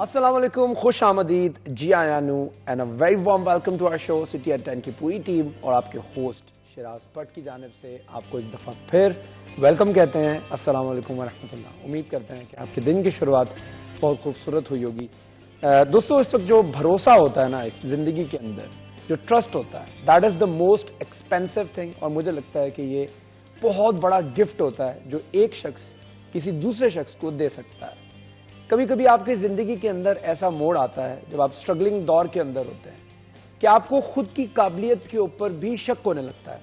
अस्सलाम वालेकुम, खुश आमदीद, जी आयानू and a very warm welcome to our show city at 10 की पूरी टीम और आपके होस्ट शिराज पट की जानिब से आपको एक दफ़ा फिर वेलकम कहते हैं। अस्सलाम वालेकुम व रहमतुल्लाह। उम्मीद करते हैं कि आपके दिन की शुरुआत बहुत खूबसूरत हुई होगी। दोस्तों, इस वक्त जो भरोसा होता है ना इस जिंदगी के अंदर, जो ट्रस्ट होता है, that is the most expensive thing. और मुझे लगता है कि ये बहुत बड़ा गिफ्ट होता है जो एक शख्स किसी दूसरे शख्स को दे सकता है। कभी कभी आपकी जिंदगी के अंदर ऐसा मोड़ आता है जब आप स्ट्रगलिंग दौर के अंदर होते हैं कि आपको खुद की काबिलियत के ऊपर भी शक होने लगता है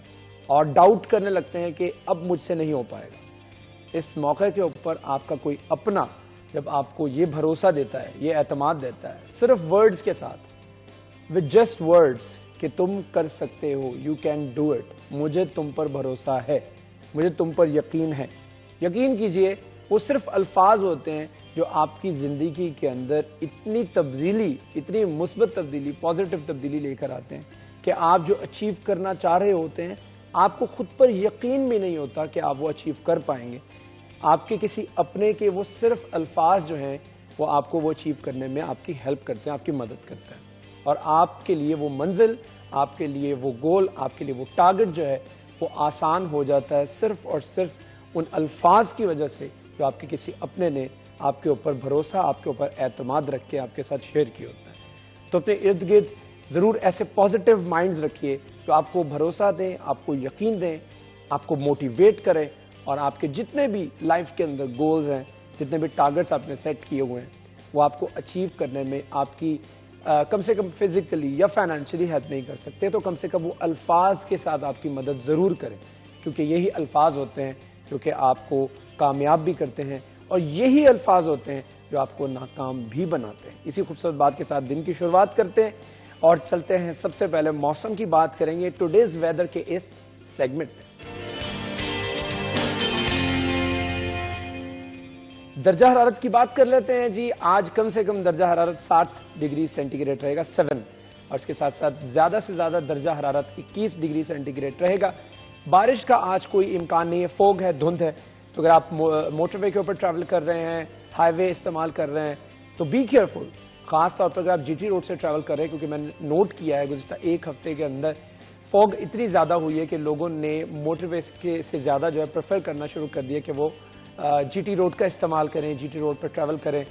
और डाउट करने लगते हैं कि अब मुझसे नहीं हो पाएगा। इस मौके के ऊपर आपका कोई अपना जब आपको ये भरोसा देता है, ये एतमाद देता है, सिर्फ वर्ड्स के साथ, विद जस्ट वर्ड्स, कि तुम कर सकते हो, यू कैन डू इट, मुझे तुम पर भरोसा है, मुझे तुम पर यकीन है। यकीन कीजिए, वो सिर्फ अल्फाज होते हैं जो आपकी जिंदगी के अंदर इतनी तब्दीली, इतनी मुस्बत तब्दीली, पॉजिटिव तब्दीली लेकर आते हैं कि आप जो अचीव करना चाह रहे होते हैं, आपको खुद पर यकीन भी नहीं होता कि आप वो अचीव कर पाएंगे। आपके किसी अपने के वो सिर्फ अल्फाज जो हैं वो आपको वो अचीव करने में आपकी हेल्प करते हैं, आपकी मदद करते हैं, और आपके लिए वो मंजिल, आपके लिए वो गोल, आपके लिए वो टारगेट जो है वो आसान हो जाता है सिर्फ और सिर्फ उन अल्फाज की वजह से जो आपके किसी अपने ने आपके ऊपर भरोसा, आपके ऊपर एतमाद रख के आपके साथ शेयर किया होता है। तो अपने इर्द गिर्द जरूर ऐसे पॉजिटिव माइंड्स रखिए जो आपको भरोसा दें, आपको यकीन दें, आपको मोटिवेट करें, और आपके जितने भी लाइफ के अंदर गोल्स हैं, जितने भी टारगेट्स आपने सेट किए हुए हैं, वो आपको अचीव करने में आपकी कम से कम फिजिकली या फाइनेंशियली हेल्प नहीं कर सकते, तो कम से कम वो अल्फाज के साथ आपकी मदद जरूर करें, क्योंकि यही अल्फाज होते हैं जो कि आपको कामयाब भी करते हैं, और यही अल्फाज होते हैं जो आपको नाकाम भी बनाते हैं। इसी खूबसूरत बात के साथ दिन की शुरुआत करते हैं और चलते हैं। सबसे पहले मौसम की बात करेंगे टुडेज वेदर के इस सेगमेंट में। दर्जा हरारत की बात कर लेते हैं जी। आज कम से कम दर्जा हरारत 60 डिग्री सेंटीग्रेड रहेगा 7, और इसके साथ साथ ज्यादा से ज्यादा दर्जा हरारत 21 डिग्री सेंटीग्रेड रहेगा। बारिश का आज कोई इम्कान नहीं है, फोग है, धुंध है। तो अगर आप मोटरवे के ऊपर ट्रैवल कर रहे हैं, हाईवे इस्तेमाल कर रहे हैं, तो बी केयरफुल। खास तौर पर अगर आप जीटी रोड से ट्रैवल कर रहे हैं, क्योंकि मैंने नोट किया है गुज़िश्ता एक हफ्ते के अंदर फॉग इतनी ज़्यादा हुई है कि लोगों ने मोटरवे के से ज़्यादा जो है प्रेफर करना शुरू कर दिया कि वो जीटी रोड का इस्तेमाल करें, जीटी रोड पर ट्रैवल करें।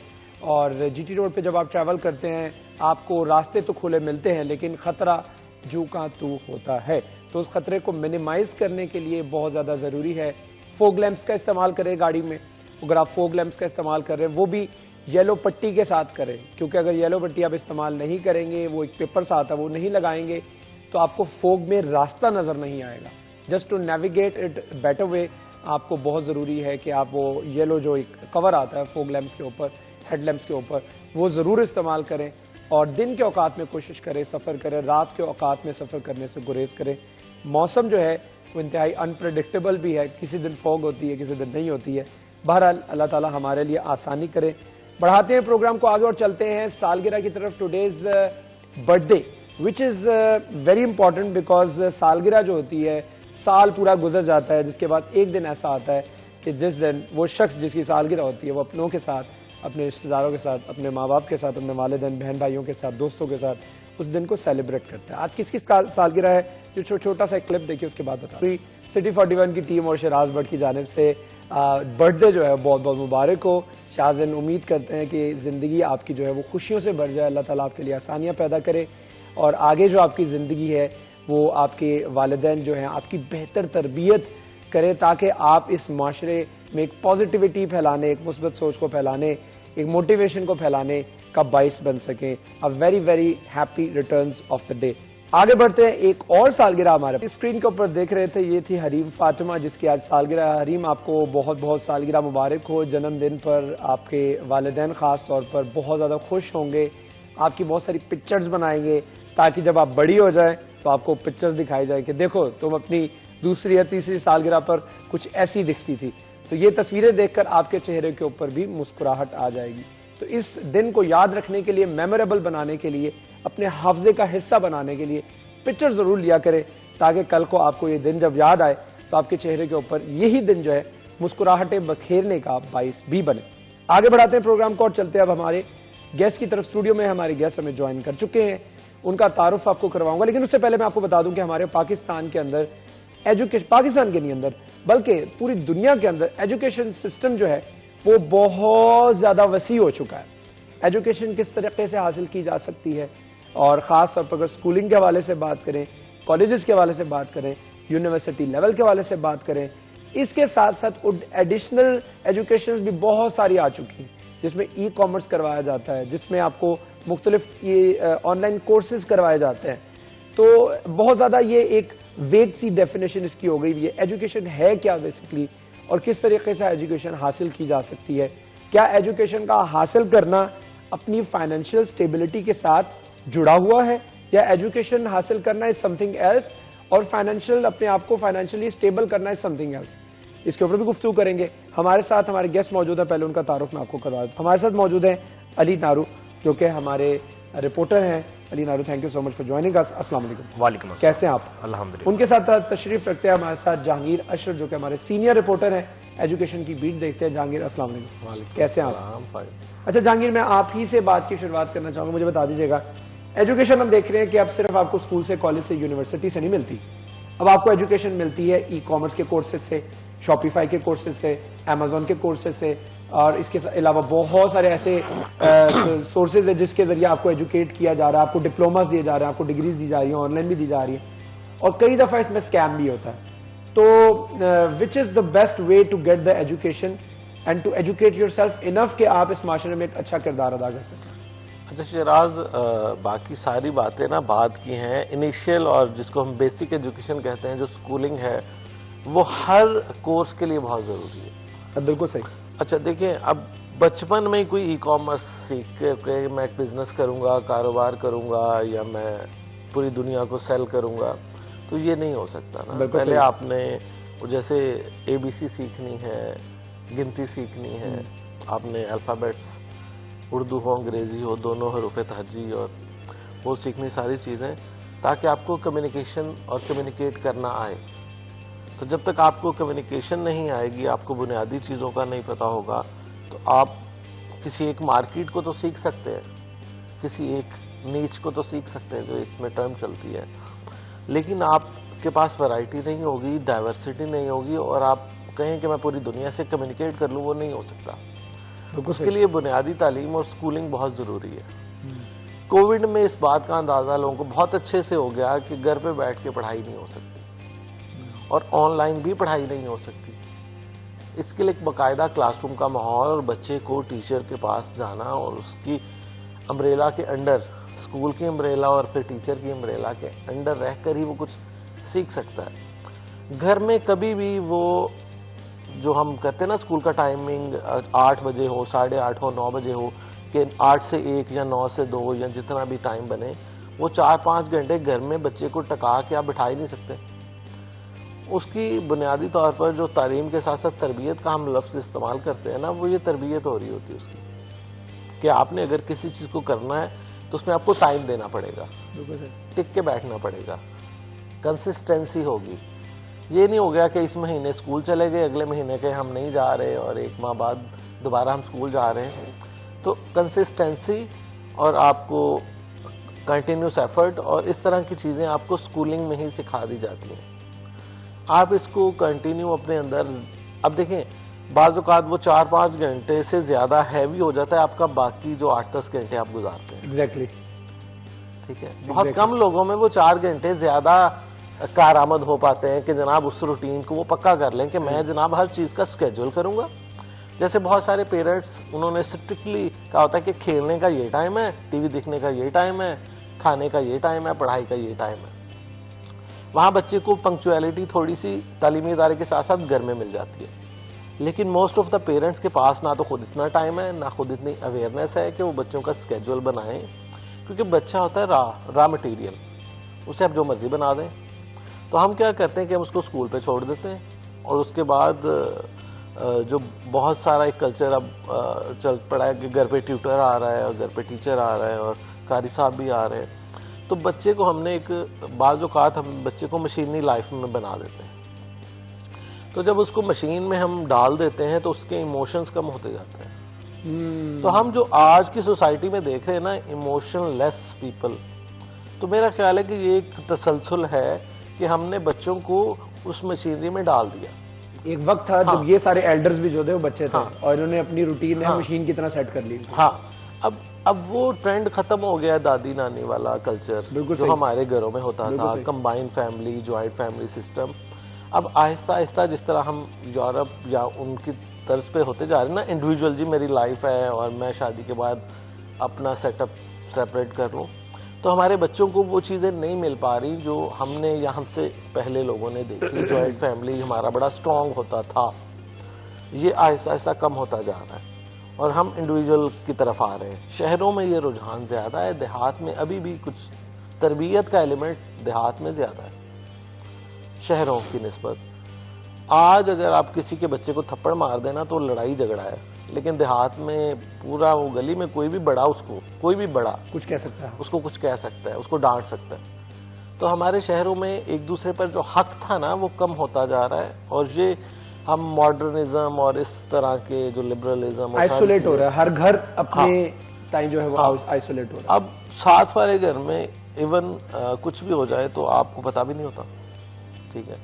और जीटी रोड पर जब आप ट्रैवल करते हैं, आपको रास्ते तो खुले मिलते हैं, लेकिन ख़तरा जू का तू होता है। तो उस खतरे को मिनिमाइज करने के लिए बहुत ज़्यादा ज़रूरी है फोग लैंप्स का इस्तेमाल करें गाड़ी में। अगर आप फोग लैंप्स का इस्तेमाल कर रहे हैं, वो भी येलो पट्टी के साथ करें, क्योंकि अगर येलो पट्टी आप इस्तेमाल नहीं करेंगे, वो एक पेपर सा आता है, वो नहीं लगाएंगे, तो आपको फोग में रास्ता नजर नहीं आएगा। Just to navigate it better way, आपको बहुत ज़रूरी है कि आप वो येलो जो एक कवर आता है फोग लैंप्स के ऊपर, हेड लैंप्स के ऊपर, वो ज़रूर इस्तेमाल करें। और दिन के औकात में कोशिश करें सफ़र करें, रात के औकात में सफ़र करने से गुरेज करें। मौसम जो है वो इंतहाई अनप्रेडिक्टेबल भी है, किसी दिन फॉग होती है, किसी दिन नहीं होती है। बहरहाल अल्लाह ताला हमारे लिए आसानी करे। बढ़ाते हैं प्रोग्राम को आगे और चलते हैं सालगिरह की तरफ। Today's birthday which is very important, because सालगिरह जो होती है, साल पूरा गुजर जाता है, जिसके बाद एक दिन ऐसा आता है कि जिस दिन वो शख्स जिसकी सालगिरह होती है वो अपनों के साथ, अपने रिश्तेदारों के साथ, अपने माँ बाप के साथ, अपने वालिदैन बहन भाइयों के साथ, दोस्तों के साथ उस दिन को सेलिब्रेट करते हैं। आज किसकी सालगिरह है, जो छोटा सा एक क्लिप देखिए, उसके बाद बता। सिटी 41 की टीम और शिराज भट्ट की जानिब से बर्थडे जो है बहुत बहुत मुबारक हो। शाहजन, उम्मीद करते हैं कि ज़िंदगी आपकी जो है वो खुशियों से भर जाए, अल्लाह ताला आपके लिए आसानियाँ पैदा करे, और आगे जो आपकी ज़िंदगी है वो आपके वालिदैन जो हैं आपकी बेहतर तरबियत करें, ताकि आप इस माशरे में एक पॉजिटिविटी फैलाने, एक मुस्बत सोच को फैलाने, एक मोटिवेशन को फैलाने का बाइस बन सकें। A very very happy returns of the day. आगे बढ़ते हैं, एक और सालगिरह हमारे स्क्रीन के ऊपर देख रहे थे, ये थी हरीम फातिमा, जिसकी आज सालगिरह। हरीम, आपको बहुत बहुत सालगिरह मुबारक हो। जन्मदिन पर आपके वालिदैन खास तौर पर बहुत ज़्यादा खुश होंगे, आपकी बहुत सारी पिक्चर्स बनाएंगे, ताकि जब आप बड़ी हो जाए तो आपको पिक्चर्स दिखाई जाए कि देखो तुम अपनी दूसरी या तीसरी सालगिरह पर कुछ ऐसी दिखती थी। तो ये तस्वीरें देखकर आपके चेहरे के ऊपर भी मुस्कुराहट आ जाएगी। तो इस दिन को याद रखने के लिए, मेमोरेबल बनाने के लिए, अपने हाफजे का हिस्सा बनाने के लिए पिक्चर जरूर लिया करें, ताकि कल को आपको ये दिन जब याद आए तो आपके चेहरे के ऊपर यही दिन जो है मुस्कुराहटें बखेरने का बाइस भी बने। आगे बढ़ाते हैं प्रोग्राम को और चलते हैं अब हमारे गेस्ट की तरफ स्टूडियो में हमारे गेस्ट हमें ज्वाइन कर चुके हैं, उनका तारुफ आपको करवाऊंगा। लेकिन उससे पहले मैं आपको बता दूं कि हमारे पाकिस्तान के अंदर एजुकेशन, पाकिस्तान के नहीं अंदर बल्कि पूरी दुनिया के अंदर एजुकेशन सिस्टम जो है वो बहुत ज्यादा वसी हो चुका है। एजुकेशन किस तरीके से हासिल की जा सकती है, और खास तौर पर अगर स्कूलिंग के हवाले से बात करें, कॉलेजेस के हवाले से बात करें, यूनिवर्सिटी लेवल के हवाले से बात करें, इसके साथ साथ एडिशनल एजुकेशन भी बहुत सारी आ चुकी हैं, जिसमें ई कॉमर्स करवाया जाता है, जिसमें आपको मुख्तलिफ ये ऑनलाइन कोर्सेज करवाए जाते हैं। तो बहुत ज्यादा ये एक वेग सी डेफिनेशन इसकी हो गई है। एजुकेशन है क्या बेसिकली, और किस तरीके से एजुकेशन हासिल की जा सकती है? क्या एजुकेशन का हासिल करना अपनी फाइनेंशियल स्टेबिलिटी के साथ जुड़ा हुआ है, या एजुकेशन हासिल करना इज समथिंग एल्स, और फाइनेंशियल अपने आप को फाइनेंशियली स्टेबल करना इज समथिंग एल्स? इसके ऊपर भी गुफ्तगू करेंगे। हमारे साथ हमारे गेस्ट मौजूद है, पहले उनका तारुफ मैं आपको करवा दूं। हमारे साथ मौजूद हैं अली नारू, जो कि हमारे रिपोर्टर हैं। Ali Naru, thank you so much for joining us. अस्सलाम वालेकुम। वालेकुम अस्सलाम। कैसे हैं आप? अल्हम्दुलिल्लाह। उनके साथ तशरीफ रखते हैं हमारे साथ जहांगीर अशरफ, जो कि हमारे सीनियर रिपोर्टर हैं, एजुकेशन की बीट देखते हैं। जहांगीर, अस्सलाम वालेकुम। कैसे हैं आप? अच्छा जहांगीर, मैं आप ही से बात की शुरुआत करना चाहूंगा। मुझे बता दीजिएगा, एजुकेशन हम देख रहे हैं कि अब सिर्फ आपको स्कूल से, कॉलेज से, यूनिवर्सिटी से नहीं मिलती। अब आपको एजुकेशन मिलती है ई कॉमर्स के कोर्सेज से, शॉपिफाई के कोर्सेज से, अमेजोन के कोर्सेज से, और इसके अलावा बहुत सारे ऐसे सोर्सेज है जिसके जरिए आपको एजुकेट किया जा रहा है, आपको डिप्लोमास दिए जा रहे हैं, आपको डिग्रीज दी जा रही है, ऑनलाइन भी दी जा रही है, और कई दफा इसमें स्कैम भी होता है। तो which is the best way to get the education and to educate yourself enough कि आप इस माशरे में एक अच्छा किरदार अदा कर सकें? अच्छा शिराज, बाकी सारी बातें ना बात की हैं। इनिशियल और जिसको हम बेसिक एजुकेशन कहते हैं, जो स्कूलिंग है, वो हर कोर्स के लिए बहुत जरूरी है। बिल्कुल सही। अच्छा देखिए, अब बचपन में ही कोई ई कॉमर्स सीख के मैं एक बिजनेस करूंगा, कारोबार करूंगा, या मैं पूरी दुनिया को सेल करूंगा, तो ये नहीं हो सकता ना। पहले आपने जैसे ABC सीखनी है, गिनती सीखनी है, आपने अल्फाबेट्स, उर्दू हो अंग्रेजी हो, दोनों हरूफ तहजी, और वो सीखनी सारी चीज़ें, ताकि आपको कम्युनिकेशन और कम्युनिकेट करना आए। तो जब तक आपको कम्युनिकेशन नहीं आएगी, आपको बुनियादी चीज़ों का नहीं पता होगा, तो आप किसी एक मार्केट को तो सीख सकते हैं, किसी एक नीच को तो सीख सकते हैं, जो इसमें टर्म चलती है, लेकिन आपके पास वैरायटी नहीं होगी, डाइवर्सिटी नहीं होगी, और आप कहें कि मैं पूरी दुनिया से कम्युनिकेट कर लूँ, वो नहीं हो सकता। उसके लिए बुनियादी तालीम और स्कूलिंग बहुत ज़रूरी है। कोविड में इस बात का अंदाज़ा लोगों को बहुत अच्छे से हो गया कि घर पे बैठ के पढ़ाई नहीं हो सकती, और ऑनलाइन भी पढ़ाई नहीं हो सकती। इसके लिए एक बाकायदा क्लासरूम का माहौल, और बच्चे को टीचर के पास जाना, और उसकी अम्ब्रेला के अंडर, स्कूल की अम्ब्रेला और फिर टीचर की अम्ब्रेला के अंडर रहकर ही वो कुछ सीख सकता है। घर में कभी भी वो जो हम कहते हैं ना, स्कूल का टाइमिंग 8 बजे हो, 8:30 हो, 9 बजे हो, कि 8 से 1 या 9 से 2 या जितना भी टाइम बने, वो 4-5 घंटे घर में बच्चे को टका के आप बिठा ही नहीं सकते। उसकी बुनियादी तौर पर जो तालीम के साथ साथ तरबियत का हम लफ्ज़ इस्तेमाल करते हैं ना, वो ये तरबियत हो रही होती है उसकी, कि आपने अगर किसी चीज़ को करना है तो उसमें आपको टाइम देना पड़ेगा, टिक के बैठना पड़ेगा, कंसिस्टेंसी होगी। ये नहीं हो गया कि इस महीने स्कूल चले गए, अगले महीने के हम नहीं जा रहे, और 1 माह बाद दोबारा हम स्कूल जा रहे हैं। तो कंसिस्टेंसी और आपको कंटिन्यूस एफर्ट और इस तरह की चीज़ें आपको स्कूलिंग में ही सिखा दी जाती हैं। आप इसको कंटिन्यू अपने अंदर, अब देखें बाज़ औक़ात वो 4-5 घंटे से ज़्यादा हैवी हो जाता है आपका बाकी जो 8-10 घंटे आप गुजारते हैं। एग्जैक्टली, ठीक है। बहुत कम लोगों में वो 4 घंटे ज़्यादा कारआमद हो पाते हैं कि जनाब उस रूटीन को वो पक्का कर लें कि मैं जनाब हर चीज़ का स्केड्यूल करूँगा। जैसे बहुत सारे पेरेंट्स, उन्होंने स्ट्रिक्टली कहा होता है कि खेलने का ये टाइम है, टीवी देखने का ये टाइम है, खाने का ये टाइम है, पढ़ाई का ये टाइम है। वहाँ बच्चे को पंक्चुअलिटी थोड़ी सी तालीमी इदारे के साथ साथ घर में मिल जाती है, लेकिन मोस्ट ऑफ द पेरेंट्स के पास ना तो खुद इतना टाइम है, ना खुद इतनी अवेयरनेस है कि वो बच्चों का स्केड्यूल बनाएं, क्योंकि बच्चा होता है रा मटेरियल, उसे आप जो मर्जी बना दें। तो हम क्या करते हैं कि हम उसको स्कूल पे छोड़ देते हैं, और उसके बाद जो बहुत सारा एक कल्चर अब चल पड़ा है कि घर पे ट्यूटर आ रहा है, और घर पे टीचर आ रहा है, और कारी साहब भी आ रहे हैं, तो बच्चे को हमने एक बाज़ औक़ात हम बच्चे को मशीनी लाइफ में बना देते हैं। तो जब उसको मशीन में हम डाल देते हैं तो उसके इमोशंस कम होते जाते हैं, तो हम जो आज की सोसाइटी में देख रहे हैं ना, इमोशनलेस पीपल, तो मेरा ख्याल है कि ये एक तसलसल है कि हमने बच्चों को उस मशीनरी में डाल दिया। एक वक्त था जब ये सारे एल्डर्स भी जो थे वो बच्चे थे और इन्होंने अपनी रूटीन मशीन की तरह सेट कर ली। अब वो ट्रेंड खत्म हो गया, दादी नानी वाला कल्चर जो हमारे घरों में होता था, combined family, joint family system. अब आहिस्ता आहिस्ता जिस तरह हम यूरोप या उनकी तर्ज पे होते जा रहे हैं ना, इंडिविजुअल जी मेरी लाइफ है और मैं शादी के बाद अपना सेटअप सेपरेट कर लूँ, तो हमारे बच्चों को वो चीज़ें नहीं मिल पा रही जो हमने या हमसे पहले लोगों ने देखी। जॉइंट फैमिली हमारा बड़ा स्ट्रांग होता था, ये आहिस्ता आहिस्ता कम होता जा रहा है और हम इंडिविजुअल की तरफ आ रहे हैं। शहरों में ये रुझान ज़्यादा है, देहात में अभी भी कुछ तरबियत का एलिमेंट देहात में ज़्यादा है शहरों की निस्बत। आज अगर आप किसी के बच्चे को थप्पड़ मार देना तो लड़ाई झगड़ा है, लेकिन देहात में पूरा वो गली में कोई भी बड़ा उसको, कोई भी बड़ा कुछ कह सकता है, उसको कुछ कह सकता है, उसको डांट सकता है। तो हमारे शहरों में एक दूसरे पर जो हक था ना वो कम होता जा रहा है और ये हम मॉडर्निज्म और इस तरह के जो लिबरलिज्म आइसोलेट हो रहा है, हर घर अपने टाइम जो है वो आइसोलेट हो रहा है। अब साथ वाले घर में इवन कुछ भी हो जाए तो आपको पता भी नहीं होता, ठीक है।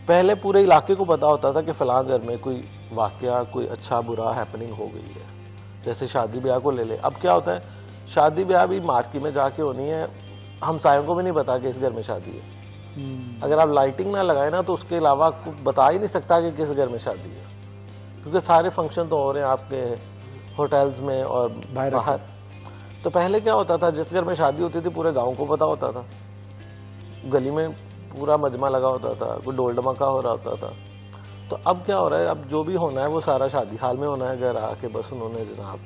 पहले पूरे इलाके को पता होता था कि फलां घर में कोई वाकया, कोई अच्छा बुरा हैपनिंग हो गई है। जैसे शादी ब्याह को ले ले, अब क्या होता है, शादी ब्याह भी मार्की में जाके होनी है, हमसायों को भी नहीं पता कि इस घर में शादी है। अगर आप लाइटिंग ना लगाए ना तो उसके अलावा कुछ बता ही नहीं सकता कि किस घर में शादी है, क्योंकि सारे फंक्शन तो हो रहे हैं आपके होटल्स में और बाहर। तो पहले क्या होता था, जिस घर में शादी होती थी पूरे गाँव को पता होता था, गली में पूरा मजमा लगा होता था, कोई डोल धमाका हो रहा होता था। तो अब क्या हो रहा है, अब जो भी होना है वो सारा शादी हाल में होना है, घर आके बस उन्होंने जनाब।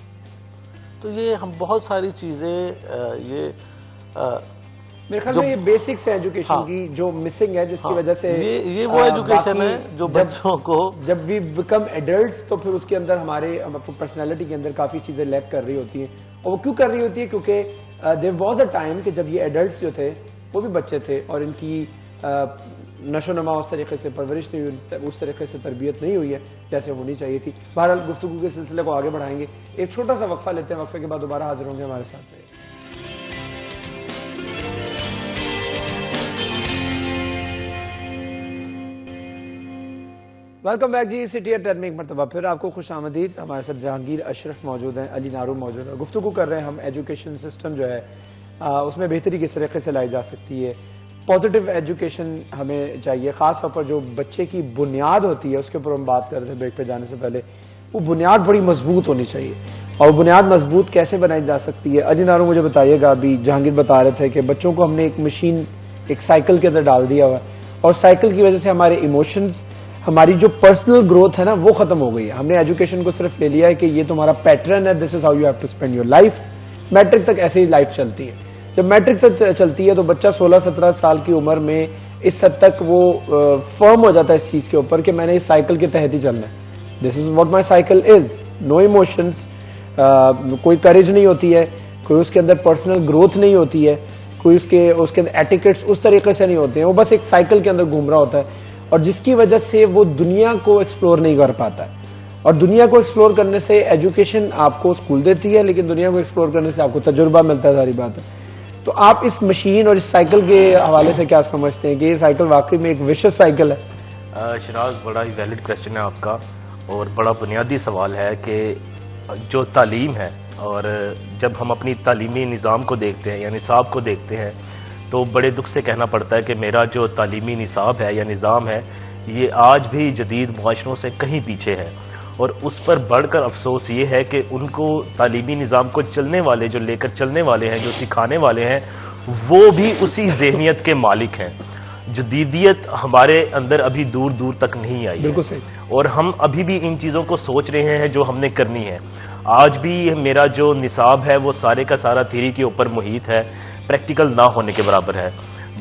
तो ये हम बहुत सारी चीज़ें ये मेरे ख्याल में ये बेसिक्स है एजुकेशन की जो मिसिंग है, जिसकी वजह से ये वो एजुकेशन है जो बच्चों को जब वी बिकम एडल्ट्स तो फिर उसके अंदर हमारे पर्सनैलिटी के अंदर काफ़ी चीज़ें लैक कर रही होती हैं। और वो क्यों कर रही होती है, क्योंकि देयर वाज अ टाइम कि जब ये एडल्ट्स जो थे वो भी बच्चे थे और इनकी नशो नमा उस तरीके से परवरिश नहीं हुई, उस तरीके से तरबियत नहीं हुई है जैसे होनी चाहिए थी। बहरहाल गुफ्तगू के सिलसिले को आगे बढ़ाएंगे, एक छोटा सा वक्फा लेते हैं, वक्फे के बाद दोबारा हाजिर होंगे हमारे साथ। Welcome back ji, city at 10 में एक मरतबा फिर आपको खुश आमदीद। हमारे साथ जहांगीर अशरफ मौजूद हैं, अली नारू मौजूद है। गुफ्तगू कर रहे हैं हम एजुकेशन सिस्टम जो है उसमें बेहतरी किस तरीके से लाई जा सकती है। पॉजिटिव एजुकेशन हमें चाहिए, ख़ास तौर पर जो बच्चे की बुनियाद होती है उसके ऊपर हम बात कर रहे थे ब्रेक पे जाने से पहले। वो बुनियाद बड़ी मजबूत होनी चाहिए और बुनियाद मजबूत कैसे बनाई जा सकती है, अली नारू मुझे बताइएगा। अभी जहांगीर बता रहे थे कि बच्चों को हमने एक मशीन, एक साइकिल के अंदर डाल दिया हुआ और साइकिल की वजह से हमारे इमोशंस, हमारी जो पर्सनल ग्रोथ है ना वो खत्म हो गई है। हमने एजुकेशन को सिर्फ ले लिया है कि ये तुम्हारा पैटर्न है, this is how you have to spend your life. Matric तक ऐसे ही लाइफ चलती है। जब मैट्रिक तक चलती है तो बच्चा 16-17 साल की उम्र में इस हद तक वो फर्म हो जाता है इस चीज के ऊपर कि मैंने इस साइकिल के तहत ही चलना है। This is what my cycle is. No emotions, कोई करेज नहीं होती है, कोई उसके अंदर पर्सनल ग्रोथ नहीं होती है, कोई उसके अंदर एटिकेट्स उस तरीके से नहीं होते हैं। वो बस एक साइकिल के अंदर घूम रहा होता है और जिसकी वजह से वो दुनिया को एक्सप्लोर नहीं कर पाता है। और दुनिया को एक्सप्लोर करने से एजुकेशन आपको स्कूल देती है, लेकिन दुनिया को एक्सप्लोर करने से आपको तजुर्बा मिलता है, सारी बात है। तो आप इस मशीन और इस साइकिल के हवाले से क्या समझते हैं कि ये साइकिल वाकई में एक विशेष साइकिल है? शराज, बड़ा ही वैलिड क्वेश्चन है आपका और बड़ा बुनियादी सवाल है कि जो तालीम है, और जब हम अपनी तालीमी निज़ाम को देखते हैं या निसाब को देखते हैं तो बड़े दुख से कहना पड़ता है कि मेरा जो तालीमी निसाब है या निज़ाम है ये आज भी जदीद मुआशरों से कहीं पीछे है। और उस पर बढ़कर अफसोस ये है कि उनको तालीमी निज़ाम को चलने वाले, जो लेकर चलने वाले हैं, जो सिखाने वाले हैं, वो भी उसी जहनीत के मालिक हैं। जदीदियत हमारे अंदर अभी दूर दूर तक नहीं आई बिल्कुल सही। और हम अभी भी इन चीज़ों को सोच रहे हैं जो हमने करनी है। आज भी मेरा जो निसाब है वो सारे का सारा थ्योरी के ऊपर मुहित है, प्रैक्टिकल ना होने के बराबर है।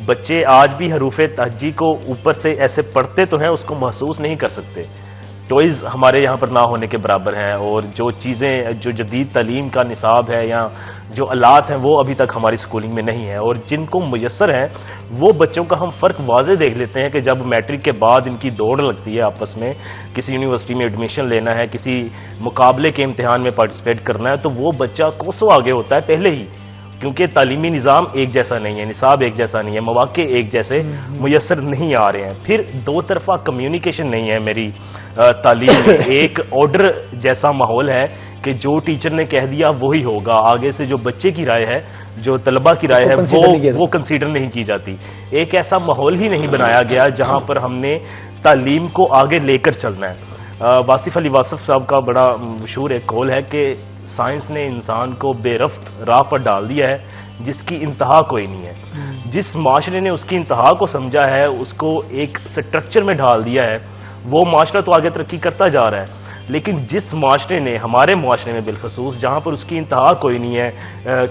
बच्चे आज भी हरूफ तहज्जी को ऊपर से ऐसे पढ़ते तो हैं, उसको महसूस नहीं कर सकते। टॉयज़ हमारे यहाँ पर ना होने के बराबर हैं, और जो चीज़ें, जो जदीद तालीम का निसाब है या जो आलात हैं वो अभी तक हमारी स्कूलिंग में नहीं है, और जिनको मुयस्सर हैं वो बच्चों का हम फ़र्क वाज़े देख लेते हैं कि जब मैट्रिक के बाद इनकी दौड़ लगती है आपस में, किसी यूनिवर्सिटी में एडमिशन लेना है, किसी मुकाबले के इम्तिहान में पार्टिसिपेट करना है, तो वो बच्चा कोसों आगे होता है पहले ही, क्योंकि तालीमी निज़ाम एक जैसा नहीं है, निसाब एक जैसा नहीं है, मौके एक जैसे मुयस्सर नहीं आ रहे हैं। फिर दो तरफा कम्युनिकेशन नहीं है मेरी तालीम में, एक ऑर्डर जैसा माहौल है कि जो टीचर ने कह दिया वही होगा, आगे से जो बच्चे की राय है, जो तलबा की राय है वो कंसीडर नहीं की जाती। एक ऐसा माहौल ही नहीं बनाया गया जहां पर हमने तालीम को आगे लेकर चलना है। वासिफ अली वासफ साहब का बड़ा मशहूर एक कौल है कि साइंस ने इंसान को बेरफ्त राह पर डाल दिया है जिसकी इंतहा कोई नहीं है। जिस माशरे ने उसकी इंतहा को समझा है, उसको एक स्ट्रक्चर में ढाल दिया है, वो माशरा तो आगे तरक्की करता जा रहा है। लेकिन जिस माशरे ने, हमारे माशरे में बिलखसूस, जहां पर उसकी इंतहा कोई नहीं है,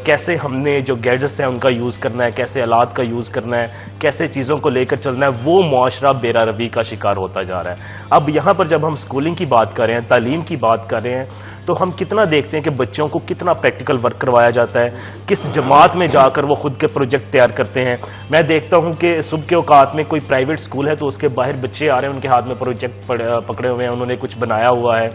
कैसे हमने जो गैजेट्स हैं उनका यूज़ करना है, कैसे आलात का यूज़ करना है, कैसे चीज़ों को लेकर चलना है, वो माशरा बेरा रवी का शिकार होता जा रहा है। अब यहां पर जब हम स्कूलिंग की बात कर रहे हैं, तालीम की बात कर रहे हैं, तो हम कितना देखते हैं कि बच्चों को कितना प्रैक्टिकल वर्क करवाया जाता है, किस जमात में जाकर वो खुद के प्रोजेक्ट तैयार करते हैं। मैं देखता हूं कि सुबह के औकात में कोई प्राइवेट स्कूल है तो उसके बाहर बच्चे आ रहे हैं, उनके हाथ में प्रोजेक्ट पकड़े हुए हैं, उन्होंने कुछ बनाया हुआ है।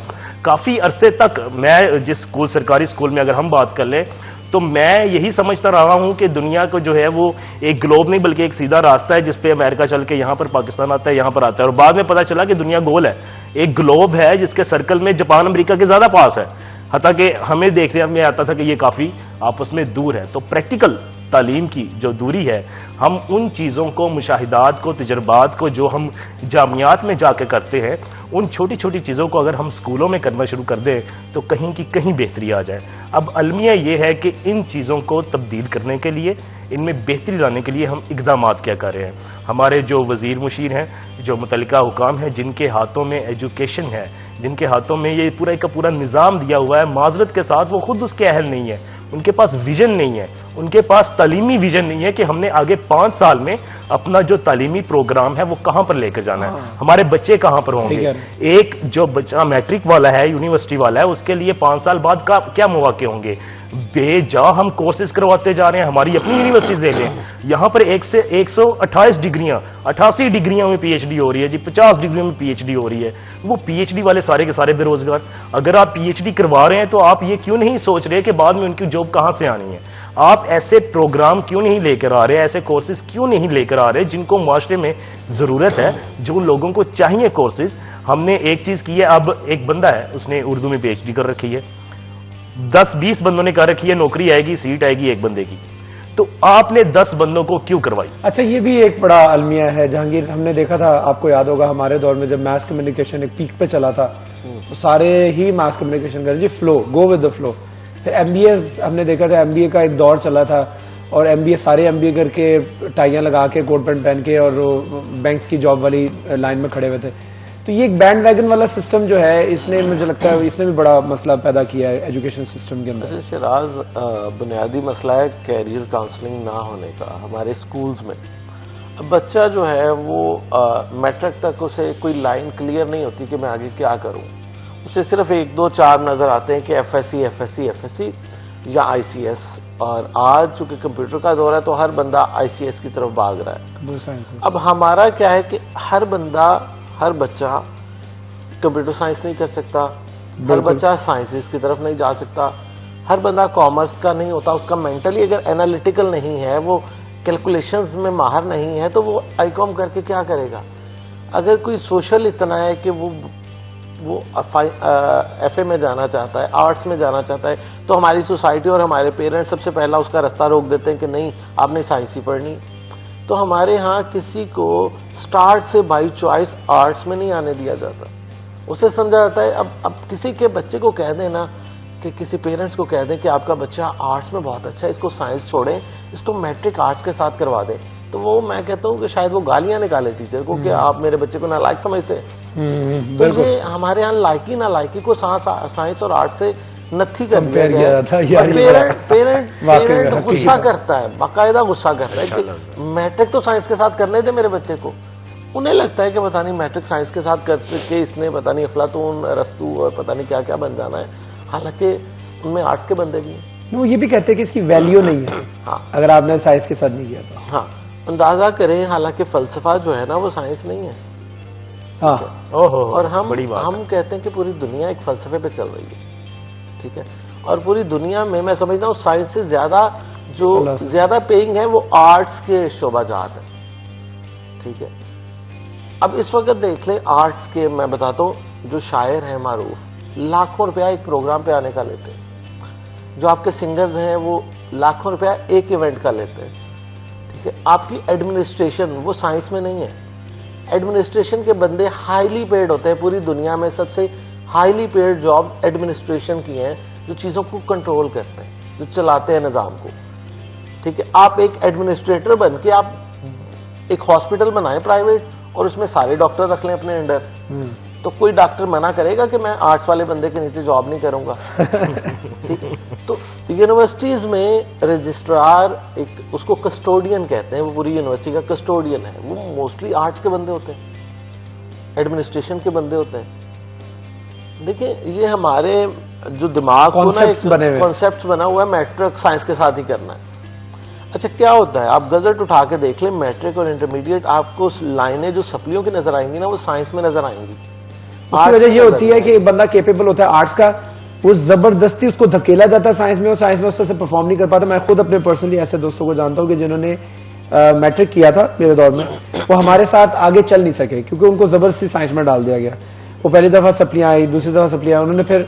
काफ़ी अरसे तक मैं जिस स्कूल, सरकारी स्कूल में अगर हम बात कर लें, तो मैं यही समझता रहा हूं कि दुनिया को जो है वो एक ग्लोब नहीं बल्कि एक सीधा रास्ता है जिसपे अमेरिका चल के यहां पर पाकिस्तान आता है, यहां पर आता है, और बाद में पता चला कि दुनिया गोल है, एक ग्लोब है जिसके सर्कल में जापान अमेरिका के ज्यादा पास है, हता कि हमें देखने में आता था कि ये काफी आपस में दूर है। तो प्रैक्टिकल तालीम की जो दूरी है, हम उन चीज़ों को, मुशाहिदात को, तजर्बात को जो हम जामियात में जाके करते हैं, उन छोटी छोटी चीज़ों को अगर हम स्कूलों में करना शुरू कर दें तो कहीं की कहीं बेहतरी आ जाए। अब अलमिया ये है कि इन चीज़ों को तब्दील करने के लिए, इनमें बेहतरी लाने के लिए हम इक़दाम क्या कर रहे हैं। हमारे जो वज़ीर मुशीर हैं, जो मुतल्लिका हुकाम हैं, जिनके हाथों में एजुकेशन है, जिनके हाथों में ये पूरा का पूरा निज़ाम दिया हुआ है, माजरत के साथ वो खुद उसके अहल नहीं है, उनके पास विजन नहीं है, उनके पास तालीमी विजन नहीं है कि हमने आगे 5 साल में अपना जो तालीमी प्रोग्राम है वो कहां पर लेकर जाना है, हमारे बच्चे कहां पर होंगे। एक जो बच्चा मैट्रिक वाला है, यूनिवर्सिटी वाला है, उसके लिए 5 साल बाद का क्या मौके होंगे। बेजा हम कोर्सेज करवाते जा रहे हैं, हमारी अपनी यूनिवर्सिटीज देख लें, यहां पर 1 से 128 डिग्रियां, 88 डिग्रियों में पीएचडी हो रही है जी, 50 डिग्रियों में पीएचडी हो रही है। वो पीएचडी वाले सारे के सारे बेरोजगार। अगर आप पीएचडी करवा रहे हैं तो आप ये क्यों नहीं सोच रहे कि बाद में उनकी जॉब कहां से आनी है। आप ऐसे प्रोग्राम क्यों नहीं लेकर आ रहे, ऐसे कोर्सेज क्यों नहीं लेकर आ रहे जिनको माशरे में जरूरत है, जो लोगों को चाहिए कोर्सेज। हमने एक चीज की है, अब एक बंदा है उसने उर्दू में पीएचडी कर रखी है, 10-20 बंदों ने कर रखी है, नौकरी आएगी, सीट आएगी एक बंदे की, तो आपने 10 बंदों को क्यों करवाई। अच्छा, ये भी एक बड़ा अलमिया है जहांगीर। हमने देखा था, आपको याद होगा हमारे दौर में जब मास कम्युनिकेशन एक पीक पे चला था तो सारे ही मास कम्युनिकेशन कर जी, flow, go with the flow. फिर एमबीए हमने देखा था, एमबीए का एक दौर चला था और एमबीए, सारे एमबीए करके टाइयां लगा के, कोट पैंट पहन के और बैंक्स की जॉब वाली लाइन में खड़े हुए थे। तो ये एक बैंड वैगन वाला सिस्टम जो है, इसने, मुझे लगता है इसने भी बड़ा मसला पैदा किया है एजुकेशन सिस्टम के अंदर। शिराज, बुनियादी मसला है कैरियर काउंसलिंग ना होने का हमारे स्कूल्स में। अब बच्चा जो है वो मैट्रिक तक उसे कोई लाइन क्लियर नहीं होती कि मैं आगे क्या करूं। उसे सिर्फ 1, 2, 4 नजर आते हैं कि एफएससी या आईसीएस। और आज चूंकि कंप्यूटर का दौर है तो हर बंदा आईसीएस की तरफ भाग रहा है। अब हमारा क्या है कि हर बंदा, हर बच्चा कंप्यूटर साइंस नहीं कर सकता, हर बच्चा साइंसेस की तरफ नहीं जा सकता, हर बंदा कॉमर्स का नहीं होता, उसका मेंटली अगर एनालिटिकल नहीं है, वो कैलकुलेशंस में माहिर नहीं है, तो वो आईकॉम करके क्या करेगा। अगर कोई सोशल इतना है कि वो एफए में जाना चाहता है, आर्ट्स में जाना चाहता है, तो हमारी सोसाइटी और हमारे पेरेंट्स सबसे पहला उसका रास्ता रोक देते हैं कि नहीं, आपने साइंस ही पढ़नी। तो हमारे यहाँ किसी को स्टार्ट से बाई चॉइस आर्ट्स में नहीं आने दिया जाता, उसे समझा जाता है। अब किसी के बच्चे को कह दें ना, कि किसी पेरेंट्स को कह दें कि आपका बच्चा आर्ट्स में बहुत अच्छा है, इसको साइंस छोड़ें, इसको मैट्रिक आर्ट्स के साथ करवा दें, तो वो, मैं कहता हूँ कि शायद वो गालियां निकाले टीचर को कि आप मेरे बच्चे को नालायक समझते हैं। तो ये हमारे यहाँ लायकी नालायकी को साइंस और आर्ट्स से नथी कर दिया गया था। पेरेंट गुस्सा करता है, बाकायदा गुस्सा करता है कि मैट्रिक तो साइंस के साथ करने दे मेरे बच्चे को, उन्हें लगता है कि पता नहीं मैट्रिक साइंस के साथ करके इसने पता नहीं अफलातून अरस्तू और पता नहीं क्या क्या बन जाना है, हालांकि उनमें आर्ट्स के बंदे भी हैं। वो ये भी कहते हैं कि इसकी वैल्यू नहीं है हाँ, अगर आपने साइंस के साथ नहीं किया तो। हाँ, अंदाजा करें, हालांकि फलसफा जो है ना वो साइंस नहीं है। हाँ, ओहो, और हम कहते हैं कि पूरी दुनिया एक फलसफे पे चल रही है, ठीक है, और पूरी दुनिया में मैं समझता हूँ साइंस से ज्यादा जो ज्यादा पेइंग है वो आर्ट्स के शोबाजात है, ठीक है। अब इस वक्त देख ले आर्ट्स के, मैं बताता हूँ, जो शायर हैं मारूफ लाखों रुपया एक प्रोग्राम पे आने का लेते हैं, जो आपके सिंगर्स हैं वो लाखों रुपया एक इवेंट का लेते हैं, ठीक है। आपकी एडमिनिस्ट्रेशन वो साइंस में नहीं है। एडमिनिस्ट्रेशन के बंदे हाईली पेड होते हैं, पूरी दुनिया में सबसे हाईली पेड जॉब्स एडमिनिस्ट्रेशन की हैं, जो चीजों को कंट्रोल करते हैं, जो चलाते हैं निजाम को, ठीक है। आप एक एडमिनिस्ट्रेटर बन के आप एक हॉस्पिटल बनाएं प्राइवेट और उसमें सारे डॉक्टर रख लें अपने अंडर, तो कोई डॉक्टर मना करेगा कि मैं आर्ट्स वाले बंदे के नीचे जॉब नहीं करूंगा? ठीक है। तो यूनिवर्सिटीज में रजिस्ट्रार, एक उसको कस्टोडियन कहते हैं, वो पूरी यूनिवर्सिटी का कस्टोडियन है, वो मोस्टली आर्ट्स के बंदे होते हैं, एडमिनिस्ट्रेशन के बंदे होते हैं। देखिए ये हमारे जो दिमाग को ना कॉन्सेप्ट बना हुआ है, मैट्रिक साइंस के साथ ही करना है। अच्छा क्या होता है, आप गजट उठा के देख लें, मैट्रिक और इंटरमीडिएट, आपको लाइनें जो सप्लियों की नजर आएंगी ना वो साइंस में नजर आएंगी। उसकी वजह ये होती है कि बंदा कैपेबल होता है आर्ट्स का, वो जबरदस्ती उसको धकेला जाता है साइंस में, और साइंस में उससे परफॉर्म नहीं कर पाता। मैं खुद अपने पर्सनली ऐसे दोस्तों को जानता हूं कि जिन्होंने मैट्रिक किया था मेरे दौर में, वो हमारे साथ आगे चल नहीं सके क्योंकि उनको जबरदस्ती साइंस में डाल दिया गया। वो पहली दफा सप्लियां आई, दूसरी दफा सप्लियां, उन्होंने फिर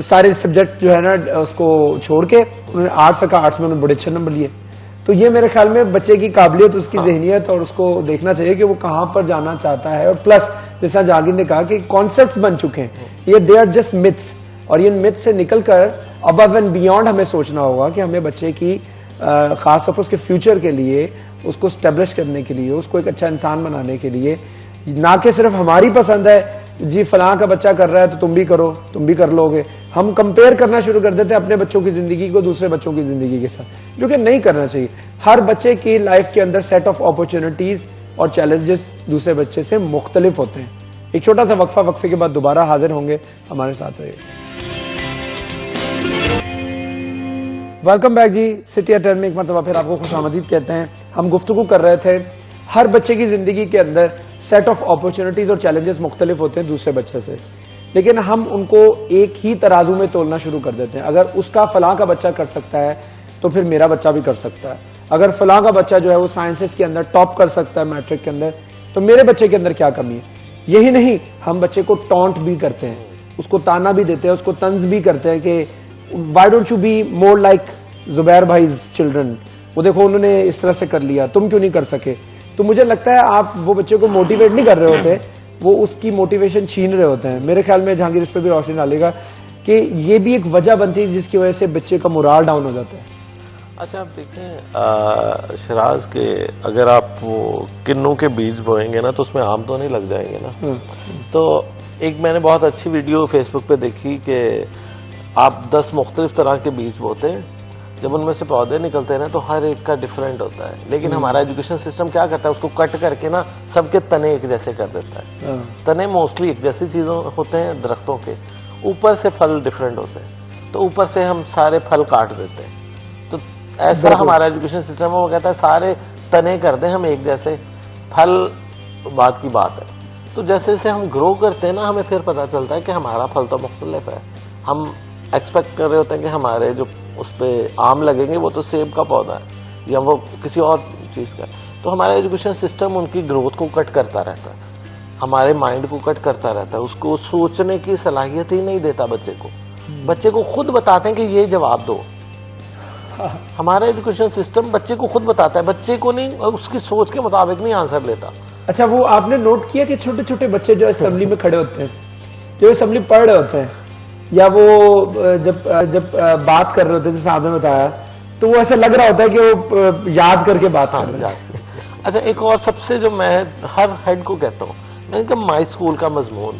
सारे सब्जेक्ट जो है ना उसको छोड़ के उन्होंने आर्ट्स का, आर्ट्स में उन्होंने बड़े अच्छे नंबर लिए। तो ये मेरे ख्याल में बच्चे की काबिलियत, उसकी ज़हनियत, और उसको देखना चाहिए कि वो कहां पर जाना चाहता है। और प्लस जैसा जागिर ने कहा कि कॉन्सेप्ट्स बन चुके हैं, ये दे आर जस्ट मिथ्स, और इन मिथ्स से निकलकर अबव एंड बियॉन्ड हमें सोचना होगा कि हमें बच्चे की खासतौर पर उसके फ्यूचर के लिए, उसको स्टेब्लिश करने के लिए, उसको एक अच्छा इंसान बनाने के लिए, ना कि सिर्फ हमारी पसंद है जी फलां का बच्चा कर रहा है तो तुम भी करो, तुम भी कर लोगे। हम कंपेयर करना शुरू कर देते हैं अपने बच्चों की जिंदगी को दूसरे बच्चों की जिंदगी के साथ, जो कि नहीं करना चाहिए। हर बच्चे की लाइफ के अंदर सेट ऑफ अपॉर्चुनिटीज और चैलेंजेस दूसरे बच्चे से मुख्तलिफ होते हैं। एक छोटा सा वक्फा, वक्फे के बाद दोबारा हाजिर होंगे, हमारे साथ रहिए। वेलकम बैक जी, सिटी अटर्न में एक मरतबा फिर आपको खुशामदीद कहते हैं। हम गुफ्तगू कर रहे थे, हर बच्चे की जिंदगी के अंदर सेट ऑफ अपॉर्चुनिटीज और चैलेंजेस मुख्तलिफ होते हैं दूसरे बच्चे से, लेकिन हम उनको एक ही तराजू में तोलना शुरू कर देते हैं। अगर उसका फलां का बच्चा कर सकता है तो फिर मेरा बच्चा भी कर सकता है। अगर फलां का बच्चा जो है वो साइंसेस के अंदर टॉप कर सकता है मैट्रिक के अंदर, तो मेरे बच्चे के अंदर क्या कमी है? यही नहीं, हम बच्चे को टॉन्ट भी करते हैं, उसको ताना भी देते हैं, उसको तंज भी करते हैं कि why don't you be more like Zubair भाईज चिल्ड्रन, वो देखो उन्होंने इस तरह से कर लिया, तुम क्यों नहीं कर सके? तो मुझे लगता है आप वो बच्चे को मोटिवेट नहीं कर रहे होते, वो उसकी मोटिवेशन छीन रहे होते हैं। मेरे ख्याल में जहांगीर इस पर भी रोशनी डालेगा कि ये भी एक वजह बनती है जिसकी वजह से बच्चे का मोराल डाउन हो जाता है। अच्छा आप देखें शराज के, अगर आप वो किन्नू के बीज बोएंगे ना तो उसमें आम तो नहीं लग जाएंगे ना। तो एक मैंने बहुत अच्छी वीडियो फेसबुक पे देखी कि आप 10 मुख्तलिफ तरह के बीज बोते हैं, जब उनमें से पौधे निकलते हैं ना तो हर एक का डिफरेंट होता है, लेकिन हमारा एजुकेशन सिस्टम क्या करता है, उसको कट करके ना सबके तने एक जैसे कर देता है। तने मोस्टली एक जैसी चीजों होते हैं दरख्तों के, ऊपर से फल डिफरेंट होते हैं, तो ऊपर से हम सारे फल काट देते हैं। तो ऐसा हमारा एजुकेशन सिस्टम है, वो कहता है सारे तने कर दें हम एक जैसे, फल बात की बात है। तो जैसे जैसे हम ग्रो करते हैं ना, हमें फिर पता चलता है कि हमारा फल तो मुख्तलिफ है। हम एक्सपेक्ट कर रहे होते हैं कि हमारे जो उस पर आम लगेंगे वो तो सेब का पौधा है या वो किसी और चीज़ का। तो हमारा एजुकेशन सिस्टम उनकी ग्रोथ को कट करता रहता है, हमारे माइंड को कट करता रहता है, उसको सोचने की सलाहियत ही नहीं देता बच्चे को। बच्चे को खुद बताते हैं कि ये जवाब दो। हमारा एजुकेशन सिस्टम बच्चे को खुद बताता है, बच्चे को नहीं, उसकी सोच के मुताबिक नहीं आंसर लेता। अच्छा वो आपने नोट किया कि छोटे छोटे बच्चे जो असेंबली में खड़े होते हैं, जो असेंबली पढ़ रहे होते हैं, या वो जब बात कर रहे होते हैं, जैसे आपने बताया, तो वो ऐसा लग रहा होता है कि वो याद करके बात कर रहे हैं। अच्छा एक और सबसे जो मैं हर हेड को कहता हूँ, मैंने कहा माई स्कूल का मजमून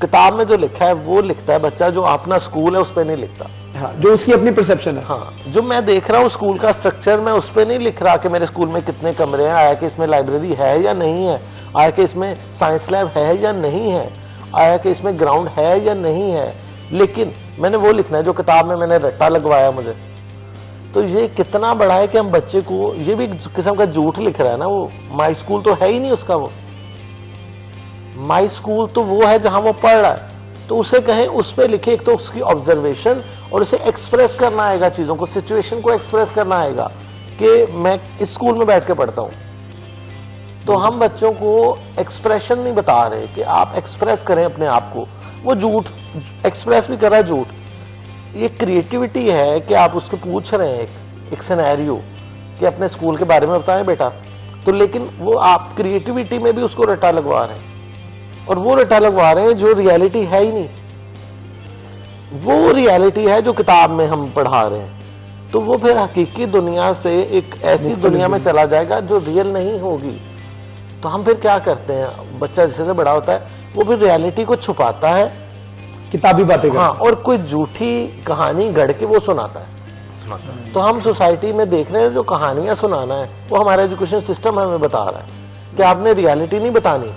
किताब में जो लिखा है वो लिखता है बच्चा, जो अपना स्कूल है उस पर नहीं लिखता। हाँ, जो उसकी अपनी परसेप्शन है। हाँ, जो मैं देख रहा हूँ स्कूल का स्ट्रक्चर, मैं उस पर नहीं लिख रहा कि मेरे स्कूल में कितने कमरे हैं, आया कि इसमें लाइब्रेरी है या नहीं है, आया कि इसमें साइंस लैब है या नहीं है, आया कि इसमें ग्राउंड है या नहीं है, लेकिन मैंने वो लिखना है जो किताब में मैंने रट्टा लगवाया मुझे। तो ये कितना बड़ा है कि हम बच्चे को, ये भी किस्म का झूठ लिख रहा है ना, वो माई स्कूल तो है ही नहीं उसका, वो माई स्कूल तो वो है जहां वो पढ़ रहा है। तो उसे कहें उस पर लिखे, एक तो उसकी ऑब्जर्वेशन, और उसे एक्सप्रेस करना आएगा, चीजों को, सिचुएशन को एक्सप्रेस करना आएगा कि मैं इस स्कूल में बैठ के पढ़ता हूं। तो हम बच्चों को एक्सप्रेशन नहीं बता रहे कि आप एक्सप्रेस करें अपने आप को, वो झूठ एक्सप्रेस भी कर रहा है, झूठ। ये क्रिएटिविटी है कि आप उसको पूछ रहे हैं एक सिनेरियो कि अपने स्कूल के बारे में बताएं बेटा, तो लेकिन वो आप क्रिएटिविटी में भी उसको रट्टा लगवा रहे हैं, और वो रट्टा लगवा रहे हैं जो रियलिटी है ही नहीं, वो रियलिटी है जो किताब में हम पढ़ा रहे हैं। तो वो फिर हकीकी दुनिया से एक ऐसी दुनिया में चला जाएगा जो रियल नहीं होगी। तो हम फिर क्या करते हैं, बच्चा जैसे बड़ा होता है वो फिर रियलिटी को छुपाता है, किताबी बातें करता है, हाँ, और कोई झूठी कहानी गढ़ के वो सुनाता है। तो हम सोसाइटी में देख रहे हैं जो कहानियां सुनाना है वो हमारा एजुकेशन सिस्टम हमें बता रहा है कि आपने रियलिटी नहीं बतानी।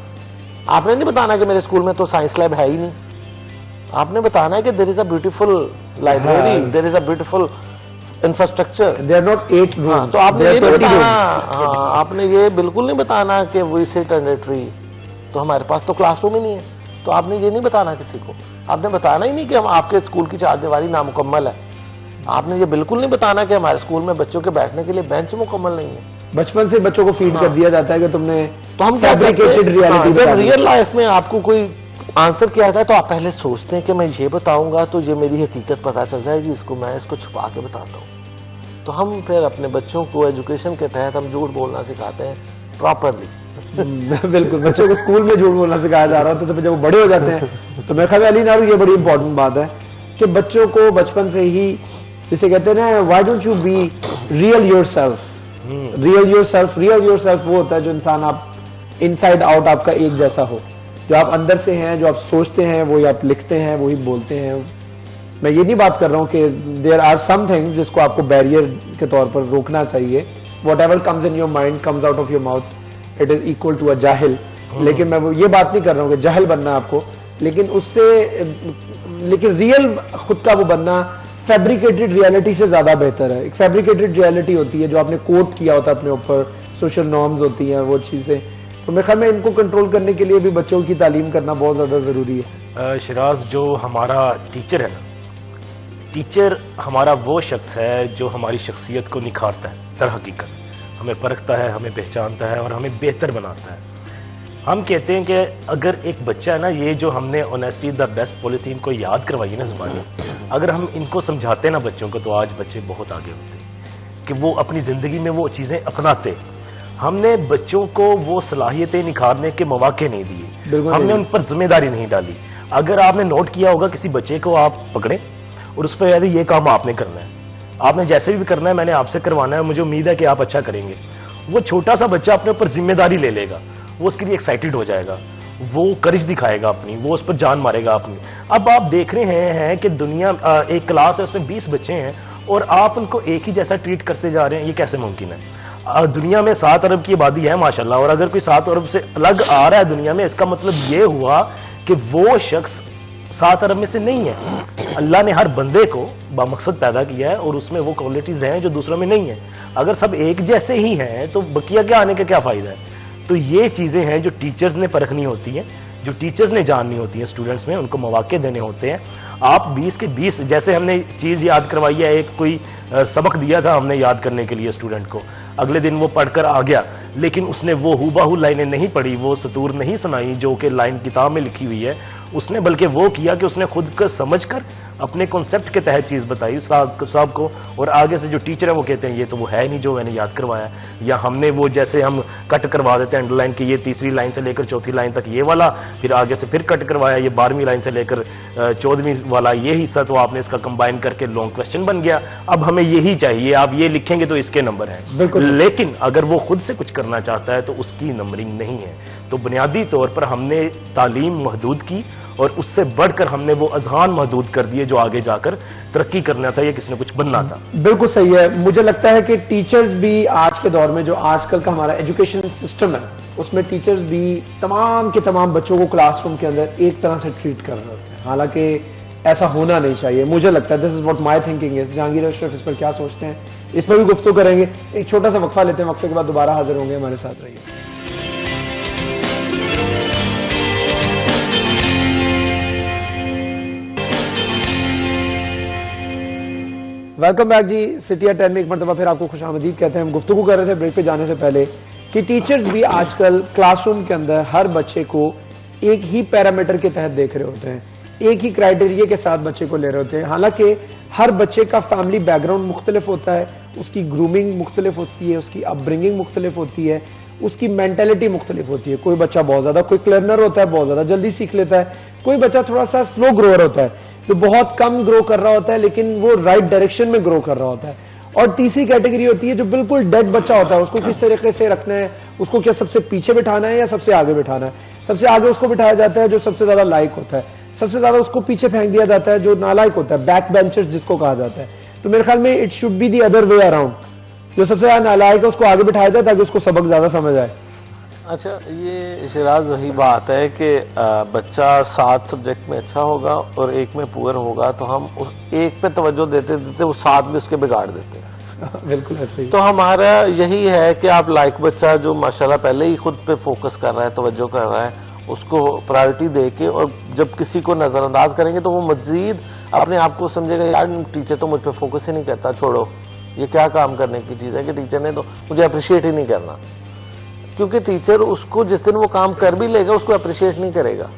आपने नहीं बताना कि मेरे स्कूल में तो साइंस लैब है ही नहीं, आपने बताना है कि there is a beautiful library, there is a beautiful infrastructure, they are not 8 rooms. तो आपने ये नहीं बताना, हाँ, आपने ये बिल्कुल नहीं बताना कि वी सिट अंडर ट्री, तो हमारे पास तो क्लासरूम ही नहीं है। तो आपने ये नहीं बताना किसी को, आपने बताना ही नहीं कि हम आपके स्कूल की चारदीवारी नामुकम्मल है, आपने ये बिल्कुल नहीं बताना कि हमारे स्कूल में बच्चों के बैठने के लिए बेंच मुकम्मल नहीं है। बचपन से बच्चों को फीड कर दिया जाता है कि तुमने, तो हम फैब्रिकेटेड रियलिटी, जब रियल लाइफ में आपको कोई आंसर किया जाता है तो आप पहले सोचते हैं कि मैं ये बताऊंगा तो ये मेरी हकीकत पता चल जाएगी, इसको मैं इसको छुपा के बताता हूँ। तो हम फिर अपने बच्चों को एजुकेशन के तहत हम झूठ बोलना सिखाते हैं प्रॉपरली। बिल्कुल, बच्चों को स्कूल में झूठ बोलना सिखाया जा रहा होता है, तो जब वो बड़े हो जाते हैं तो मेरे ख्याल में अली नारू ये बड़ी इंपॉर्टेंट बात है कि बच्चों को बचपन से ही, जिसे कहते हैं ना, why don't you be real yourself. Real yourself वो होता है जो इंसान आप इनसाइड आउट आपका एक जैसा हो, जो आप अंदर से हैं, जो आप सोचते हैं वही आप लिखते हैं, वही बोलते हैं। मैं ये नहीं बात कर रहा हूं कि देयर आर सम थिंग्स जिसको आपको बैरियर के तौर पर रोकना चाहिए। Whatever comes in your mind comes out of your mouth, it is equal to a जाहिल। लेकिन मैं ये बात नहीं कर रहा हूं कि जाहिल बनना आपको, लेकिन रियल खुद का वो बनना फैब्रिकेटेड रियलिटी से ज्यादा बेहतर है। एक फैब्रिकेटेड रियलिटी होती है जो आपने कोट किया होता है अपने ऊपर, सोशल नॉर्म्स होती हैं, वो चीजें। तो मेरे ख्याल में इनको कंट्रोल करने के लिए भी बच्चों की तालीम करना बहुत ज्यादा जरूरी है। शिराज, जो हमारा टीचर है ना, टीचर हमारा वो शख्स है जो हमारी शख्सियत को निखारता है, दर हकीकत हमें परखता है, हमें पहचानता है और हमें बेहतर बनाता है। हम कहते हैं कि अगर एक बच्चा है ना, ये जो हमने ऑनेस्टी द बेस्ट पॉलिसी इनको याद करवाई है ना ज़ुबानी, अगर हम इनको समझाते हैं ना बच्चों को, तो आज बच्चे बहुत आगे होते कि वो अपनी ज़िंदगी में वो चीज़ें अपनाते। हमने बच्चों को वो सलाहियतें निखारने के मौके नहीं दिए, हमने उन पर जिम्मेदारी नहीं डाली। अगर आपने नोट किया होगा, किसी बच्चे को आप पकड़े और उस पर कहते ये काम आपने करना है, आपने जैसे भी करना है, मैंने आपसे करवाना है, मुझे उम्मीद है कि आप अच्छा करेंगे, वो छोटा सा बच्चा अपने ऊपर जिम्मेदारी ले लेगा, वो उसके लिए एक्साइटेड हो जाएगा, वो करेज दिखाएगा अपनी, वो उस पर जान मारेगा अपनी। अब आप देख रहे हैं कि दुनिया, एक क्लास है उसमें 20 बच्चे हैं और आप उनको एक ही जैसा ट्रीट करते जा रहे हैं, ये कैसे मुमकिन है? दुनिया में 7 अरब की आबादी है माशाल्लाह, और अगर कोई 7 अरब से अलग आ रहा है दुनिया में, इसका मतलब ये हुआ कि वो शख्स 7 अरब में से नहीं है। अल्लाह ने हर बंदे को बामकसद पैदा किया है और उसमें वो क्वालिटीज हैं जो दूसरों में नहीं है। अगर सब एक जैसे ही हैं तो बकिया के आने का क्या फायदा है? तो ये चीजें हैं जो टीचर्स ने परखनी होती हैं, जो टीचर्स ने जाननी होती है स्टूडेंट्स में, उनको मौके देने होते हैं। आप 20 के 20, जैसे हमने चीज याद करवाई है, एक कोई सबक दिया था हमने याद करने के लिए स्टूडेंट को, अगले दिन वो पढ़कर आ गया, लेकिन उसने वो हूबहू लाइनें नहीं पढ़ी, वो सतूर नहीं सुनाई जो कि लाइन किताब में लिखी हुई है उसने, बल्कि वो किया कि उसने खुद को समझकर अपने कॉन्सेप्ट के तहत चीज बताई साहब को, और आगे से जो टीचर है वो कहते हैं ये तो वो है नहीं जो मैंने याद करवाया, या हमने वो जैसे हम कट करवा देते हैं अंडरलाइन की, ये तीसरी लाइन से लेकर चौथी लाइन तक ये वाला, फिर आगे से फिर कट करवाया, ये 12वीं लाइन से लेकर 14वीं वाला ये हिस्सा, तो आपने इसका कंबाइन करके लॉन्ग क्वेश्चन बन गया, अब हमें यही चाहिए, आप ये लिखेंगे तो इसके नंबर हैं। लेकिन अगर वो खुद से कुछ करना चाहता है तो उसकी नंबरिंग नहीं है। तो बुनियादी तौर पर हमने तालीम महदूद की और उससे बढ़कर हमने वो अजहान महदूद कर दिए जो आगे जाकर तरक्की करना था या किसी ने कुछ बनना था। बिल्कुल सही है। मुझे लगता है कि टीचर्स भी आज के दौर में, जो आजकल का हमारा एजुकेशन सिस्टम है, उसमें टीचर्स भी तमाम के तमाम बच्चों को क्लासरूम के अंदर एक तरह से ट्रीट कर रहे होते हैं, हालांकि ऐसा होना नहीं चाहिए। मुझे लगता है, this is what my thinking is. Jahangir Ashraf इस पर क्या सोचते हैं, इस पर भी गुफ्तगू करेंगे। एक छोटा सा वक्फा लेते हैं, वक्फे के बाद दोबारा हाजिर होंगे। हमारे साथ रहिए। Welcome back ji. City at 10 में एक मरतबा फिर आपको खुशामदीद कहते हैं। हम गुफ्तगू कर रहे थे ब्रेक पे जाने से पहले कि टीचर्स भी आजकल क्लासरूम के अंदर हर बच्चे को एक ही पैरामीटर के तहत देख रहे होते हैं, एक ही क्राइटेरिया के साथ बच्चे को ले रहे होते हैं। हालांकि हर बच्चे का फैमिली बैकग्राउंड मुख्तलिफ होता है, उसकी ग्रूमिंग मुख्तलिफ होती है, उसकी अपब्रिंगिंग मुख्तलिफ होती है, उसकी मेंटेलिटी मुख्तलिफ होती है। कोई बच्चा बहुत ज्यादा क्विक लर्नर होता है, बहुत ज्यादा जल्दी सीख लेता है। कोई बच्चा थोड़ा सा स्लो ग्रोअर होता है, जो बहुत कम ग्रो कर रहा होता है लेकिन वो राइट डायरेक्शन में ग्रो कर रहा होता है। और तीसरी कैटेगरी होती है जो बिल्कुल डेड बच्चा होता है। उसको किस तरीके से रखना है, उसको क्या सबसे पीछे बिठाना है या सबसे आगे बिठाना है। सबसे आगे उसको बिठाया जाता है जो सबसे ज्यादा लायक होता है, सबसे ज्यादा उसको पीछे फेंक दिया जाता है जो नालायक होता है, बैक बेंचर्स जिसको कहा जाता है। तो मेरे ख्याल में it should be the other way around, जो सबसे ज्यादा नालायक है उसको आगे बिठाया जाए ताकि उसको सबक ज्यादा समझ आए। अच्छा, ये शिराज वही बात है कि बच्चा 7 सब्जेक्ट में अच्छा होगा और एक में पुअर होगा, तो हम उस एक पे तवज्जो देते देते वो 7 भी उसके बिगाड़ देते हैं। बिल्कुल ऐसे ही। तो हमारा यही है कि आप लाइक बच्चा जो माशाल्लाह पहले ही खुद पे फोकस कर रहा है, तवज्जो कर रहा है, उसको प्रायोरिटी दे के, और जब किसी को नजरअंदाज करेंगे तो वो मजीद अपने आप को समझेगा, यार टीचर तो मुझ पर फोकस ही नहीं करता, छोड़ो, ये क्या काम करने की चीज है कि टीचर ने तो मुझे अप्रिशिएट ही नहीं करना। क्योंकि टीचर उसको जिस दिन वो काम कर भी लेगा उसको अप्रिशिएट नहीं करेगा।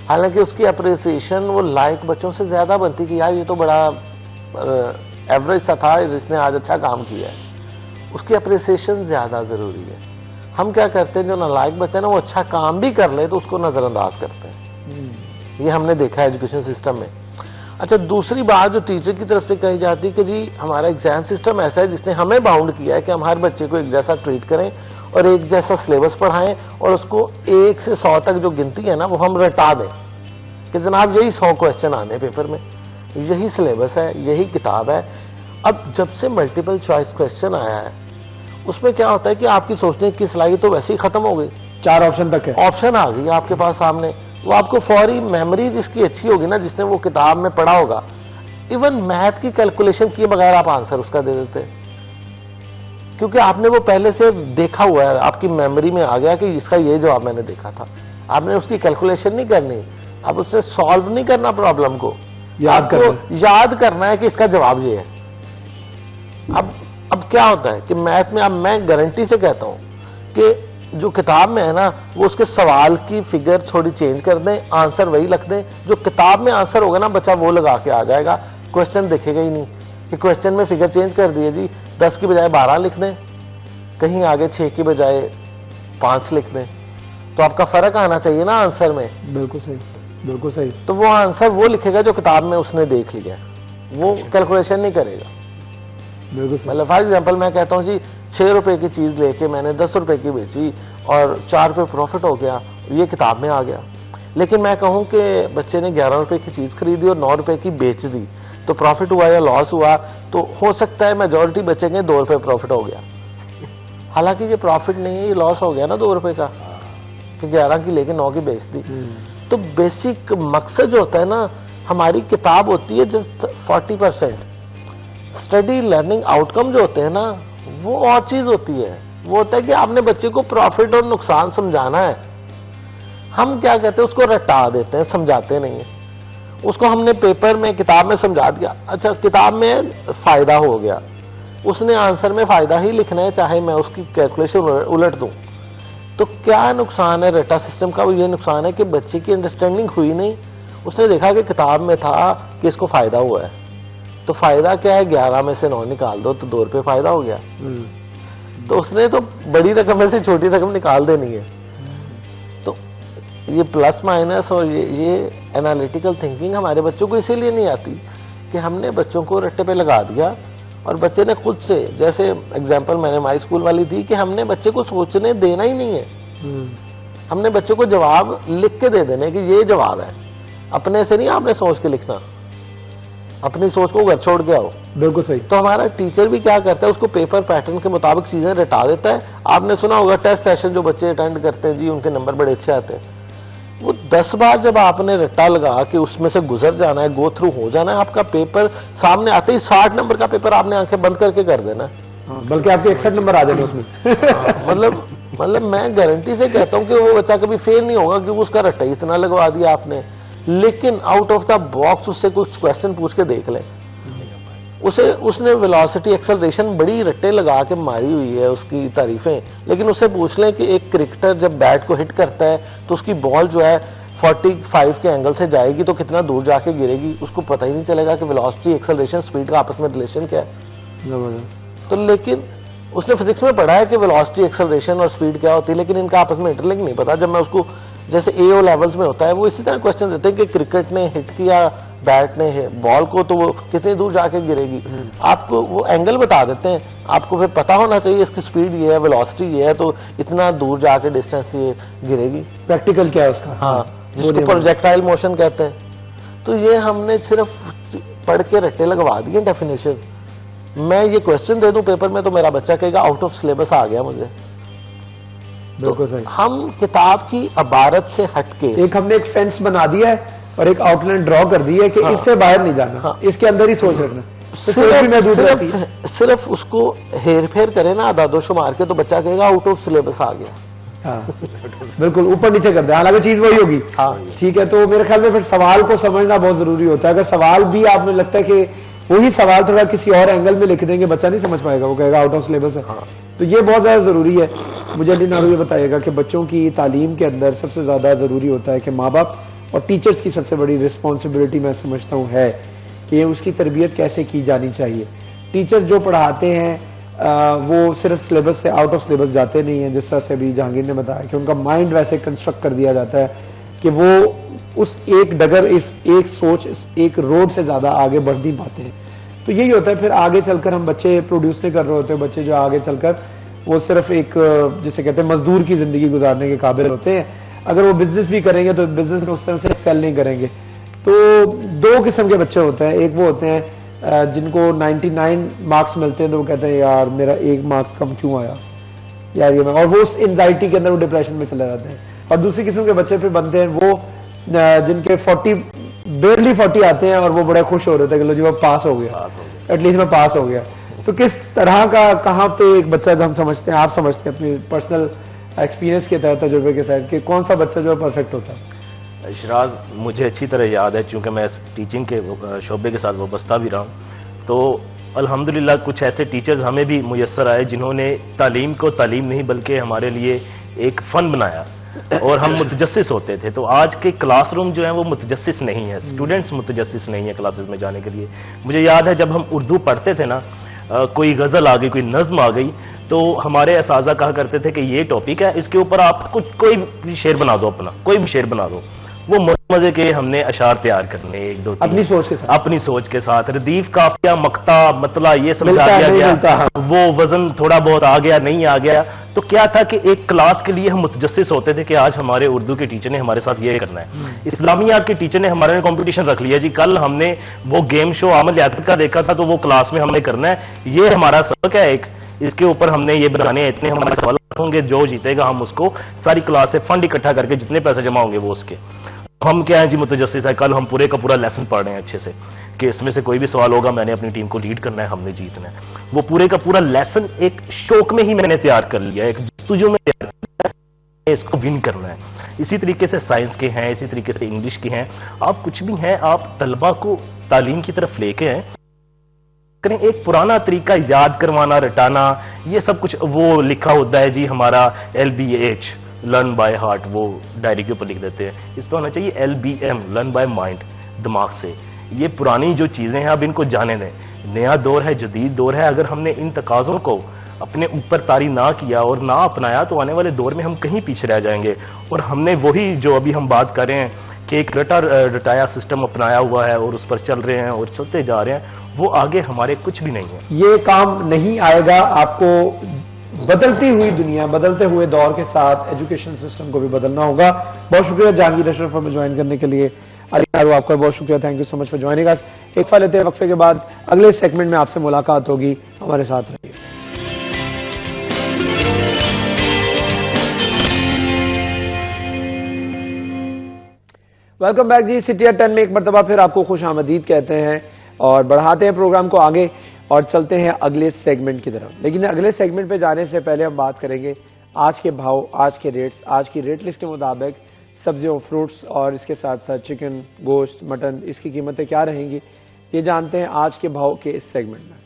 हालांकि उसकी अप्रिसिएशन वो लायक बच्चों से ज्यादा बनती कि यार ये तो बड़ा एवरेज सा था, जिसने आज अच्छा काम किया है। उसकी अप्रिसिएशन ज्यादा जरूरी है। हम क्या करते हैं, जो नालायक बच्चा है ना, वो अच्छा काम भी कर ले तो उसको नजरअंदाज करते हैं। ये हमने देखा है एजुकेशन सिस्टम में। अच्छा, दूसरी बात जो टीचर की तरफ से कही जाती है कि जी हमारा एग्जाम सिस्टम ऐसा है जिसने हमें बाउंड किया है कि हम हर बच्चे को एक जैसा ट्रीट करें और एक जैसा सिलेबस पढ़ाएं और उसको 1 से 100 तक जो गिनती है ना वो हम रटा दें कि जनाब यही 100 क्वेश्चन आने पेपर में, यही सिलेबस है, यही किताब है। अब जब से मल्टीपल चॉइस क्वेश्चन आया है उसमें क्या होता है कि आपकी सोचने की सलाहियत तो वैसे ही खत्म हो गई। 4 ऑप्शन तक है, ऑप्शन आ गई आपके पास सामने। वो आपको फौरी मेमोरी जिसकी अच्छी होगी ना, जिसने वो किताब में पढ़ा होगा, इवन मैथ की कैलकुलेशन किए बगैर आप आंसर उसका दे देते हैं, क्योंकि आपने वो पहले से देखा हुआ है, आपकी मेमोरी में आ गया कि इसका ये जवाब मैंने देखा था। आपने उसकी कैलकुलेशन नहीं करनी, आप उससे सॉल्व नहीं करना प्रॉब्लम को, याद करना है कि इसका जवाब ये है। अब क्या होता है कि मैथ में, अब मैं गारंटी से कहता हूं कि जो किताब में है ना, वो उसके सवाल की फिगर थोड़ी चेंज कर दें, आंसर वही लिख दें। जो किताब में आंसर होगा ना, बच्चा वो लगा के आ जाएगा, क्वेश्चन देखेगा ही नहीं कि क्वेश्चन में फिगर चेंज कर दिए जी, 10 की बजाय 12 लिख दें, कहीं आगे 6 की बजाय 5 लिख दें, तो आपका फर्क आना चाहिए ना आंसर में। बिल्कुल सही, बिल्कुल सही। तो वो आंसर वो लिखेगा जो किताब में उसने देख लिया, वो कैलकुलेशन नहीं करेगा। मतलब फॉर एग्जाम्पल मैं कहता हूँ जी 6 रुपए की चीज लेके मैंने 10 रुपए की बेची और 4 रुपए प्रॉफिट हो गया, ये किताब में आ गया। लेकिन मैं कहूँ कि बच्चे ने 11 रुपए की चीज खरीदी और 9 रुपए की बेच दी, तो प्रॉफिट हुआ या लॉस हुआ, तो हो सकता है मेजोरिटी बचेंगे 2 रुपए प्रॉफिट हो गया। हालांकि ये प्रॉफिट नहीं है, ये लॉस हो गया ना 2 रुपए का, कि 11 की लेके 9 की बेच दी। तो बेसिक मकसद जो होता है ना, हमारी किताब होती है जस्ट 40%, स्टडी लर्निंग आउटकम जो होते हैं ना वो और चीज होती है। वो होता है कि आपने बच्चे को प्रॉफिट और नुकसान समझाना है। हम क्या कहते हैं, उसको रटा देते हैं, समझाते नहीं है उसको। हमने पेपर में, किताब में समझा दिया, अच्छा किताब में फायदा हो गया, उसने आंसर में फायदा ही लिखना है, चाहे मैं उसकी कैलकुलेशन उलट दूं। तो क्या नुकसान है रटा सिस्टम का? वो ये नुकसान है कि बच्चे की अंडरस्टैंडिंग हुई नहीं। उसने देखा कि किताब में था कि इसको फायदा हुआ है, तो फायदा क्या है, 11 में से 9 निकाल दो तो 2 रुपए फायदा हो गया। तो उसने तो बड़ी रकम में से छोटी रकम निकाल देनी है। तो ये प्लस माइनस और ये एनालिटिकल थिंकिंग हमारे बच्चों को इसीलिए नहीं आती कि हमने बच्चों को रट्टे पे लगा दिया और बच्चे ने खुद से, जैसे एग्जांपल मैंने माई स्कूल वाली दी कि हमने बच्चे को सोचने देना ही नहीं है। हमने बच्चों को जवाब लिख के दे देने कि ये जवाब है, अपने से नहीं आपने सोच के लिखना, अपनी सोच को घर छोड़ के आओ। बिल्कुल सही। तो हमारा टीचर भी क्या करता है, उसको पेपर पैटर्न के मुताबिक चीजें रटा देता है। आपने सुना होगा टेस्ट सेशन जो बच्चे अटेंड करते हैं जी, उनके नंबर बड़े अच्छे आते हैं। वो 10 बार जब आपने रट्टा लगा कि उसमें से गुजर जाना है, गो थ्रू हो जाना है, आपका पेपर सामने आते ही 60 नंबर का पेपर आपने आंखें बंद करके कर देना है। बल्कि आपके 61 नंबर आ जाने उसमें। मतलब मैं गारंटी से कहता हूं कि वो बच्चा कभी फेल नहीं होगा, क्योंकि उसका रट्टा इतना लगवा दिया आपने। लेकिन आउट ऑफ द बॉक्स उससे कुछ क्वेश्चन पूछ के देख ले, उसने वेलोसिटी एक्सेलरेशन बड़ी रट्टे लगा के मारी हुई है, उसकी तारीफें। लेकिन उससे पूछ लें कि एक क्रिकेटर जब बैट को हिट करता है तो उसकी बॉल जो है 45 के एंगल से जाएगी तो कितना दूर जाके गिरेगी, उसको पता ही नहीं चलेगा कि वेलोसिटी एक्सेलरेशन स्पीड का आपस में रिलेशन क्या है। तो लेकिन उसने फिजिक्स में पढ़ा है कि वेलोसिटी एक्सेलरेशन और स्पीड क्या होती है, लेकिन इनका आपस में इंटरलिंक नहीं पता। जब मैं उसको, जैसे एओ लेवल्स में होता है, वो इसी तरह क्वेश्चन देते हैं कि क्रिकेट ने हिट किया बैट ने बॉल को तो वो कितनी दूर जाके गिरेगी, आपको वो एंगल बता देते हैं। आपको फिर पता होना चाहिए इसकी स्पीड ये है, वेलोसिटी ये है, तो इतना दूर जाके डिस्टेंस ये गिरेगी। प्रैक्टिकल क्या है उसका? हाँ, जिसको प्रोजेक्टाइल मोशन कहते हैं। तो ये हमने सिर्फ पढ़ के रट्टे लगवा दिए डेफिनेशन। मैं ये क्वेश्चन दे दूं पेपर में तो मेरा बच्चा कहेगा आउट ऑफ सिलेबस आ गया मुझे। बिल्कुल सही। हम किताब की अबारत से हटके एक हमने एक फेंस बना दिया है और एक आउटलाइन ड्रॉ कर दी है कि इससे बाहर नहीं जाना, इसके अंदर ही सोच रखना। सिर्फ उसको हेर फेर करे ना आधा दो शुमार के, तो बच्चा कहेगा आउट ऑफ सिलेबस आ गया। हाँ, बिल्कुल ऊपर नीचे कर दे, हालांकि चीज वही होगी। हाँ, ठीक है। तो मेरे ख्याल में फिर सवाल को समझना बहुत जरूरी होता है। अगर सवाल भी आपने लगता है कि वही सवाल थोड़ा किसी और एंगल में लिख देंगे, बच्चा नहीं समझ पाएगा, वो कहेगा आउट ऑफ सिलेबस है। हाँ। तो ये बहुत ज्यादा जरूरी है। मुझे अली नारू ये बताइएगा कि बच्चों की तालीम के अंदर सबसे ज्यादा जरूरी होता है कि माँ बाप और टीचर्स की सबसे बड़ी रिस्पॉन्सिबिलिटी मैं समझता हूँ है कि उसकी तरबियत कैसे की जानी चाहिए। टीचर जो पढ़ाते हैं वो सिर्फ सिलेबस से आउट ऑफ सिलेबस जाते नहीं हैं। जिस तरह से अभी जहांगीर ने बताया कि उनका माइंड वैसे कंस्ट्रक्ट कर दिया जाता है कि वो उस एक डगर, इस एक सोच, इस एक रोड से ज्यादा आगे बढ़ नहीं पाते हैं। तो यही होता है फिर आगे चलकर हम बच्चे प्रोड्यूस नहीं कर रहे होते, बच्चे जो आगे चलकर वो सिर्फ एक जिसे कहते हैं मजदूर की जिंदगी गुजारने के काबिल होते हैं। अगर वो बिजनेस भी करेंगे तो बिजनेस में उस तरह से एक्सेल नहीं करेंगे। तो दो किस्म के बच्चे होते हैं। एक वो होते हैं जिनको 99 मार्क्स मिलते हैं तो वो कहते हैं यार मेरा 1 मार्क्स कम क्यों आया यार ये, और वो उस एंजाइटी के अंदर वो डिप्रेशन में चले जाते हैं। और दूसरी किस्म के बच्चे फिर बनते हैं वो जिनके 40 40 आते हैं और वो बड़े खुश हो रहे थे कि लो जी वो पास हो गया, एटलीस्ट मैं पास हो गया। तो किस तरह का, कहाँ पे एक बच्चा जो हम समझते हैं, आप समझते हैं अपनी पर्सनल एक्सपीरियंस के तहत, तजुर्बे के तहत, कि कौन सा बच्चा जो परफेक्ट होता है? शिराज, मुझे अच्छी तरह याद है, चूंकि मैं टीचिंग के शोबे के साथ वाबस्ता भी रहा हूँ, तो अल्हम्दुलिल्लाह कुछ ऐसे टीचर्स हमें भी मुयस्सर आए जिन्होंने तालीम को तालीम नहीं बल्कि हमारे लिए एक फन बनाया और हम मुतजस्सिस होते थे। तो आज के क्लासरूम जो है वो मुतजस्सिस नहीं है, स्टूडेंट्स मुतजस्सिस नहीं है क्लासेस में जाने के लिए। मुझे याद है जब हम उर्दू पढ़ते थे ना, कोई गजल आ गई, कोई नज्म आ गई, तो हमारे असाजा कहा करते थे कि ये टॉपिक है, इसके ऊपर आप कुछ कोई भी शेर बना दो, अपना कोई भी शेर बना दो। वो मजे के हमने अशार तैयार करने, 1 2 3 अपनी सोच के साथ रदीफ, काफिया, मक्ता, मतला, ये समझा दिया गया। वो वजन थोड़ा बहुत आ गया, नहीं आ गया, तो क्या था कि एक क्लास के लिए हम मुतजस्सिस होते थे कि आज हमारे उर्दू के टीचर ने हमारे साथ ये करना है, इस्लामियात के टीचर ने हमारे कंपटीशन रख लिया जी, कल हमने वो गेम शो आमल यादत का देखा था तो वो क्लास में हमने करना है, ये हमारा सबक है एक, इसके ऊपर हमने ये बनाने हैं, इतने हमारे सवाल होंगे, जो जीतेगा हम उसको सारी क्लास से फंड इकट्ठा करके जितने पैसे जमा होंगे वो उसके। हम क्या है जी मुतजस्सिस है, कल हम पूरे का पूरा लेसन पढ़ रहे हैं अच्छे से कि इसमें से कोई भी सवाल होगा मैंने अपनी टीम को लीड करना है, हमने जीतना है। वो पूरे का पूरा लेसन एक शौक में ही मैंने तैयार कर लिया, एक जस्तुजू में तैयार कर लिया, इसको विन करना है। इसी तरीके से साइंस के हैं, इसी तरीके से इंग्लिश के हैं, आप कुछ भी हैं, आप तलबा को तालीम की तरफ लेके हैं, करें एक पुराना तरीका याद करवाना, रटाना, ये सब कुछ वो लिखा होता है जी हमारा LBH लर्न बाय हार्ट, वो डायरी के ऊपर लिख देते हैं। इस पर होना चाहिए LBM लर्न बाय माइंड, दिमाग से। ये पुरानी जो चीजें हैं अब इनको जाने दें, नया दौर है, जदीद दौर है। अगर हमने इन तकाज़ों को अपने ऊपर तारी ना किया और ना अपनाया तो आने वाले दौर में हम कहीं पीछे रह जाएंगे। और हमने वही जो अभी हम बात कर रहे हैं कि एक रटाया सिस्टम अपनाया हुआ है और उस पर चल रहे हैं और चलते जा रहे हैं, वो आगे हमारे कुछ भी नहीं है। ये काम नहीं आएगा, आपको बदलती हुई दुनिया, बदलते हुए दौर के साथ एजुकेशन सिस्टम को भी बदलना होगा। बहुत शुक्रिया जहांगीर अशरफ हमें ज्वाइन करने के लिए। अली नारू आपका बहुत शुक्रिया, thank you so much for joining अस। एक फल लेते हैं, वक्फे के बाद अगले सेगमेंट में आपसे मुलाकात होगी, हमारे साथ रहिए। Welcome back ji. City at 10 में एक मरतबा फिर आपको खुश आमदीद कहते हैं और बढ़ाते हैं प्रोग्राम को आगे और चलते हैं अगले सेगमेंट की तरफ। लेकिन अगले सेगमेंट पे जाने से पहले हम बात करेंगे आज के भाव, आज के रेट्स, आज की रेट लिस्ट के मुताबिक सब्जियों, फ्रूट्स और इसके साथ साथ चिकन, गोश्त, मटन, इसकी कीमतें क्या रहेंगी, ये जानते हैं आज के भाव के इस सेगमेंट में।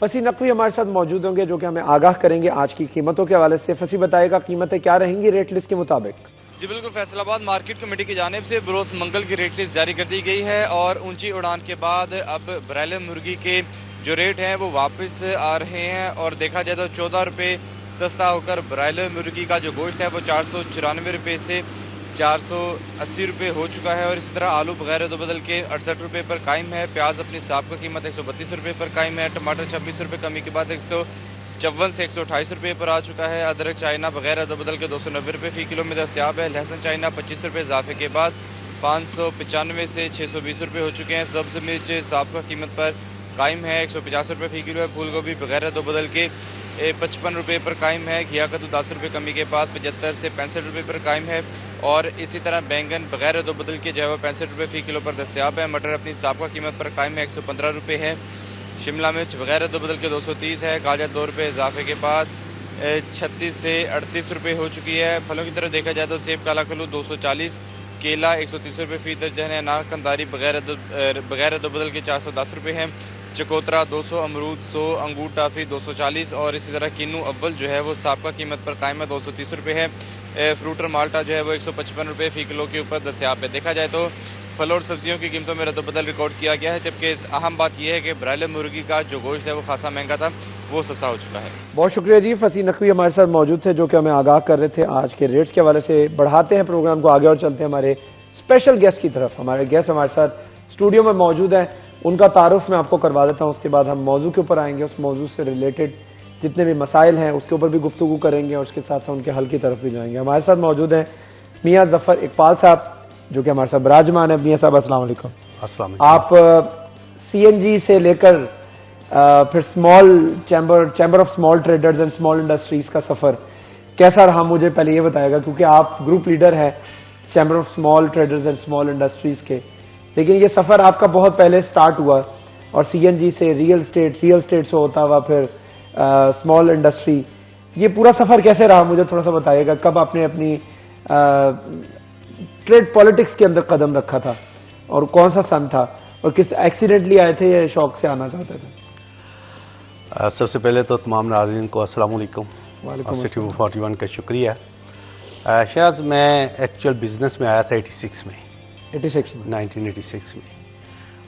फसी नकवी हमारे साथ मौजूद होंगे जो कि हमें आगाह करेंगे आज की कीमतों के हवाले से। फसी बताएगा कीमतें क्या रहेंगी रेट लिस्ट के मुताबिक। जी बिल्कुल, फैसलाबाद मार्केट कमेटी की जानिब से बरोज मंगल की रेट लिस्ट जारी कर दी गई है और ऊंची उड़ान के बाद अब ब्रायलर मुर्गी के जो रेट हैं वो वापस आ रहे हैं और देखा जाए तो 14 रुपये सस्ता होकर ब्रायलर मुर्गी का जो गोश्त है वो 494 रुपये से 480 रुपये हो चुका है। और इसी तरह आलू वगैरह तो बदल के 68 रुपये पर कायम है। प्याज अपनी साहब का कीमत 132 रुपये पर कायम है। टमाटर 26 रुपये कमी के बाद 154 से 128 रुपये पर आ चुका है। अदरक चाइना वगैरह तो बदल के 290 रुपये फी किलो में दस्तियाब है। लहसुन चाइना 25 रुपये इजाफे के बाद 595 से 620 रुपये हो चुके हैं। सब्ज मिर्च साहब का कीमत पर कायम है, 150 रुपये फी किलो है। फूल गोभी वगैरह तो बदल के 55 रुपये पर कायम है। घिया कद्दू 10 रुपये कमी के बाद 75 से 65 रुपये पर कायम है। और इसी तरह बैंगन वगैरह तो बदल के जो है वो 65 रुपये फी किलो पर दस्तियाब है। मटर अपनी साहब का कीमत पर कायम है, 115 रुपये है। शिमला मिर्च वगैरह तो बदल के 230 है। गाजर 2 रुपये इजाफे के बाद 36 से 38 रुपये हो चुकी है। फलों की तरफ देखा जाए तो सेब काला कल्लू 240, केला 130 रुपये फी दर्जन है। अनार कंदारी वगैरह तो बदल के 410 रुपये है। चकोतरा 200, अमरूद 100, अंगूर टाफी 240 और इसी तरह किन्नू अव्वल जो है वो साबका कीमत पर कायम है, 230 रुपये है। फ्रूटर माल्टा जो है वो 155 रुपये फी किलो के ऊपर दस्तियाब है। देखा जाए तो फल और सब्जियों की कीमतों में रद्द-बदल रिकॉर्ड किया गया है, जबकि अहम बात यह है कि ब्रायलर मुर्गी का जो गोश्त है वो खासा महंगा था, वो सस्ता हो चुका है। बहुत शुक्रिया जी। फसी नकवी हमारे साथ मौजूद थे जो कि हमें आगाह कर रहे थे आज के रेट्स के हवाले से। बढ़ाते हैं प्रोग्राम को आगे और चलते हैं हमारे स्पेशल गेस्ट की तरफ। हमारे गेस्ट हमारे साथ स्टूडियो में मौजूद हैं, उनका तारुफ मैं आपको करवा देता हूं, उसके बाद हम मौजू के ऊपर आएंगे। उस मौजू से रिलेटेड जितने भी मसाइल हैं उसके ऊपर भी गुफ्तगू करेंगे और उसके साथ साथ उनके हल की तरफ भी जाएंगे। हमारे साथ मौजूद हैं मियां जफर इकबाल साहब जो कि हमारे साथ विराजमान है। मियां साहब अस्सलाम वालेकुम। अस्सलाम। आप सीएनजी से लेकर फिर chamber of small traders and small industries का सफर कैसा रहा, मुझे पहले ये बताएगा, क्योंकि आप ग्रुप लीडर हैं chamber of small traders and small industries के। लेकिन ये सफर आपका बहुत पहले स्टार्ट हुआ और सीएनजी से रियल स्टेट से होता हुआ फिर स्मॉल इंडस्ट्री, ये पूरा सफर कैसे रहा, मुझे थोड़ा सा बताइएगा। कब आपने अपनी ट्रेड पॉलिटिक्स के अंदर कदम रखा था और कौन सा सन था और किस एक्सीडेंटली आए थे या शौक से आना चाहते थे? सबसे पहले तो तमाम नाज़रीन को अस्सलाम वालेकुम। सिटी 41 का शुक्रिया। शायद मैं एक्चुअल बिजनेस में आया था 1986 में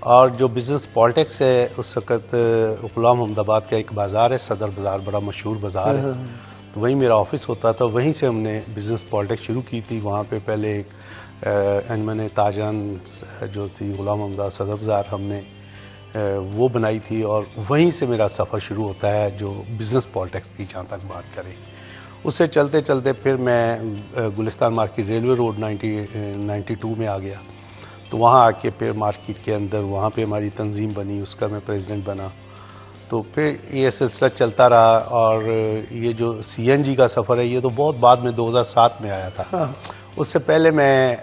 और जो बिजनेस पॉलिटिक्स है उस वक़्त गुलाम अहमदाबाद का एक बाज़ार है, सदर बाज़ार, बड़ा मशहूर बाज़ार है, तो वहीं मेरा ऑफिस होता था। वहीं से हमने बिजनेस पॉलिटिक्स शुरू की थी। वहाँ पे पहले एक अंजुमन ताजरान जो थी गुलाम अहमदाबाद सदर बाज़ार, हमने वो बनाई थी और वहीं से मेरा सफ़र शुरू होता है जो बिज़नेस पॉलिटिक्स की जहाँ तक बात करें। उससे चलते चलते फिर मैं गुलिस्तान मार्केट रेलवे रोड 92 में आ गया, तो वहाँ आके फिर मार्केट के अंदर वहाँ पे हमारी तंजीम बनी, उसका मैं प्रेसिडेंट बना। तो फिर ये सिलसिला चलता रहा और ये जो सीएनजी का सफ़र है ये तो बहुत बाद में 2007 में आया था। हाँ। उससे पहले मैं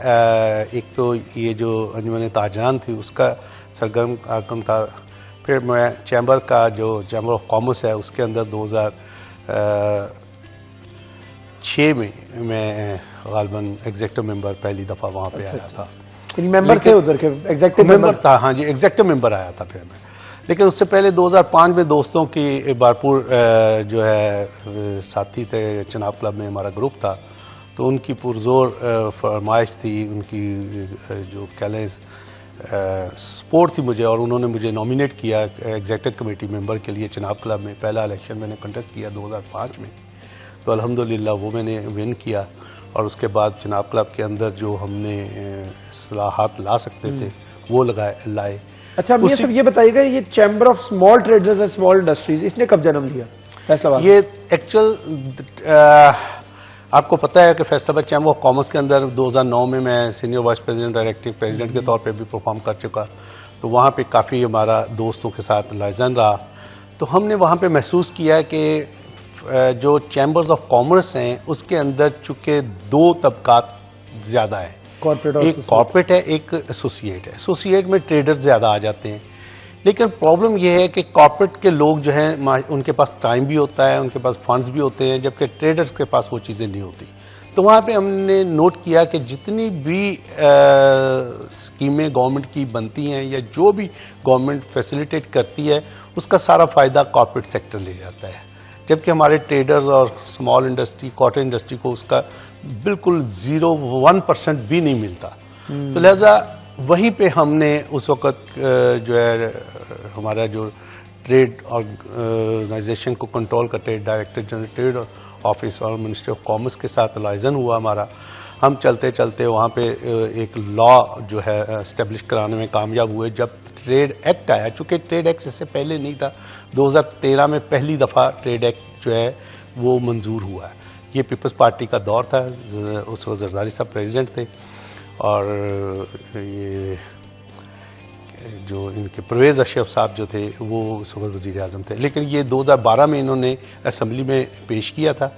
एक तो ये जो अंजुमन ताजरान थी उसका सरगर्म कारकुन था। फिर मैं चैम्बर ऑफ कॉमर्स है उसके अंदर 2006 में मैं गालिबन एग्जेक्टिव मेंबर पहली दफ़ा वहाँ पे आया था। मेंबर थे उधर के? एग्जेक्टिव मेंबर था, हाँ जी, एग्जेक्टिव मेंबर आया था फिर मैं। लेकिन उससे पहले 2005 में दोस्तों की बारपुर जो है साथी थे चनाब क्लब में हमारा ग्रुप था, तो उनकी पुरजोर फरमाइश थी, उनकी जो कह लें सपोर्ट थी मुझे, और उन्होंने मुझे नॉमिनेट किया एग्जेक्टिव कमेटी मेंबर के लिए चनाब क्लब में। पहला इलेक्शन मैंने कंटेस्ट किया 2005 में, तो अल्हम्दुलिल्लाह वो मैंने विन किया। और उसके बाद चनाब क्लब के अंदर जो हमने इस्लाहात ला सकते थे वो लाए। अच्छा ये सब ये बताइएगा, ये chamber of small traders and small industries इसने कब जन्म लिया फैसलाबाद? ये एक्चुअल आपको पता है कि फैसलाबाद चैम्बर ऑफ कॉमर्स के अंदर 2009 में मैं senior vice president directive president के तौर पे भी परफॉर्म कर चुका, तो वहाँ पे काफ़ी हमारा दोस्तों के साथ लाइजन रहा। तो हमने वहाँ पे महसूस किया कि जो चैम्बर्स ऑफ कॉमर्स हैं उसके अंदर चूंकि दो तबकात ज़्यादा है, एक कॉर्पोरेट है, एक एसोसिएट है। एसोसिएट में ट्रेडर्स ज़्यादा आ जाते हैं, लेकिन प्रॉब्लम यह है कि कॉर्पोरेट के लोग जो हैं उनके पास टाइम भी होता है, उनके पास फंड्स भी होते हैं, जबकि ट्रेडर्स के पास वो चीज़ें नहीं होती। तो वहाँ पे हमने नोट किया कि जितनी भी स्कीमें गवर्नमेंट की बनती हैं या जो भी गवर्नमेंट फैसिलिटेट करती है उसका सारा फ़ायदा कॉर्पोरेट सेक्टर ले जाता है, जबकि हमारे ट्रेडर्स और स्मॉल इंडस्ट्री कॉटन इंडस्ट्री को उसका बिल्कुल 0-1% भी नहीं मिलता। तो लिहाजा वहीं पे हमने उस वक़्त जो है हमारा जो ट्रेड ऑर्गेनाइजेशन को कंट्रोल करते डायरेक्टर जनरल ट्रेड ऑफिस और मिनिस्ट्री ऑफ कॉमर्स के साथ लाइजन हुआ हमारा। हम चलते चलते वहाँ पे एक लॉ जो है एस्टेब्लिश कराने में कामयाब हुए। जब ट्रेड एक्ट आया, चूँकि ट्रेड एक्ट इससे पहले नहीं था, 2013 में पहली दफ़ा ट्रेड एक्ट जो है वो मंजूर हुआ है। ये पीपल्स पार्टी का दौर था, उस वक्त जरदारी साहब प्रेसिडेंट थे और ये जो इनके परवेज़ अशरफ साहब जो थे वो उस वक्त वज़ीर आज़म थे। लेकिन ये 2012 में इन्होंने असम्बली में पेश किया था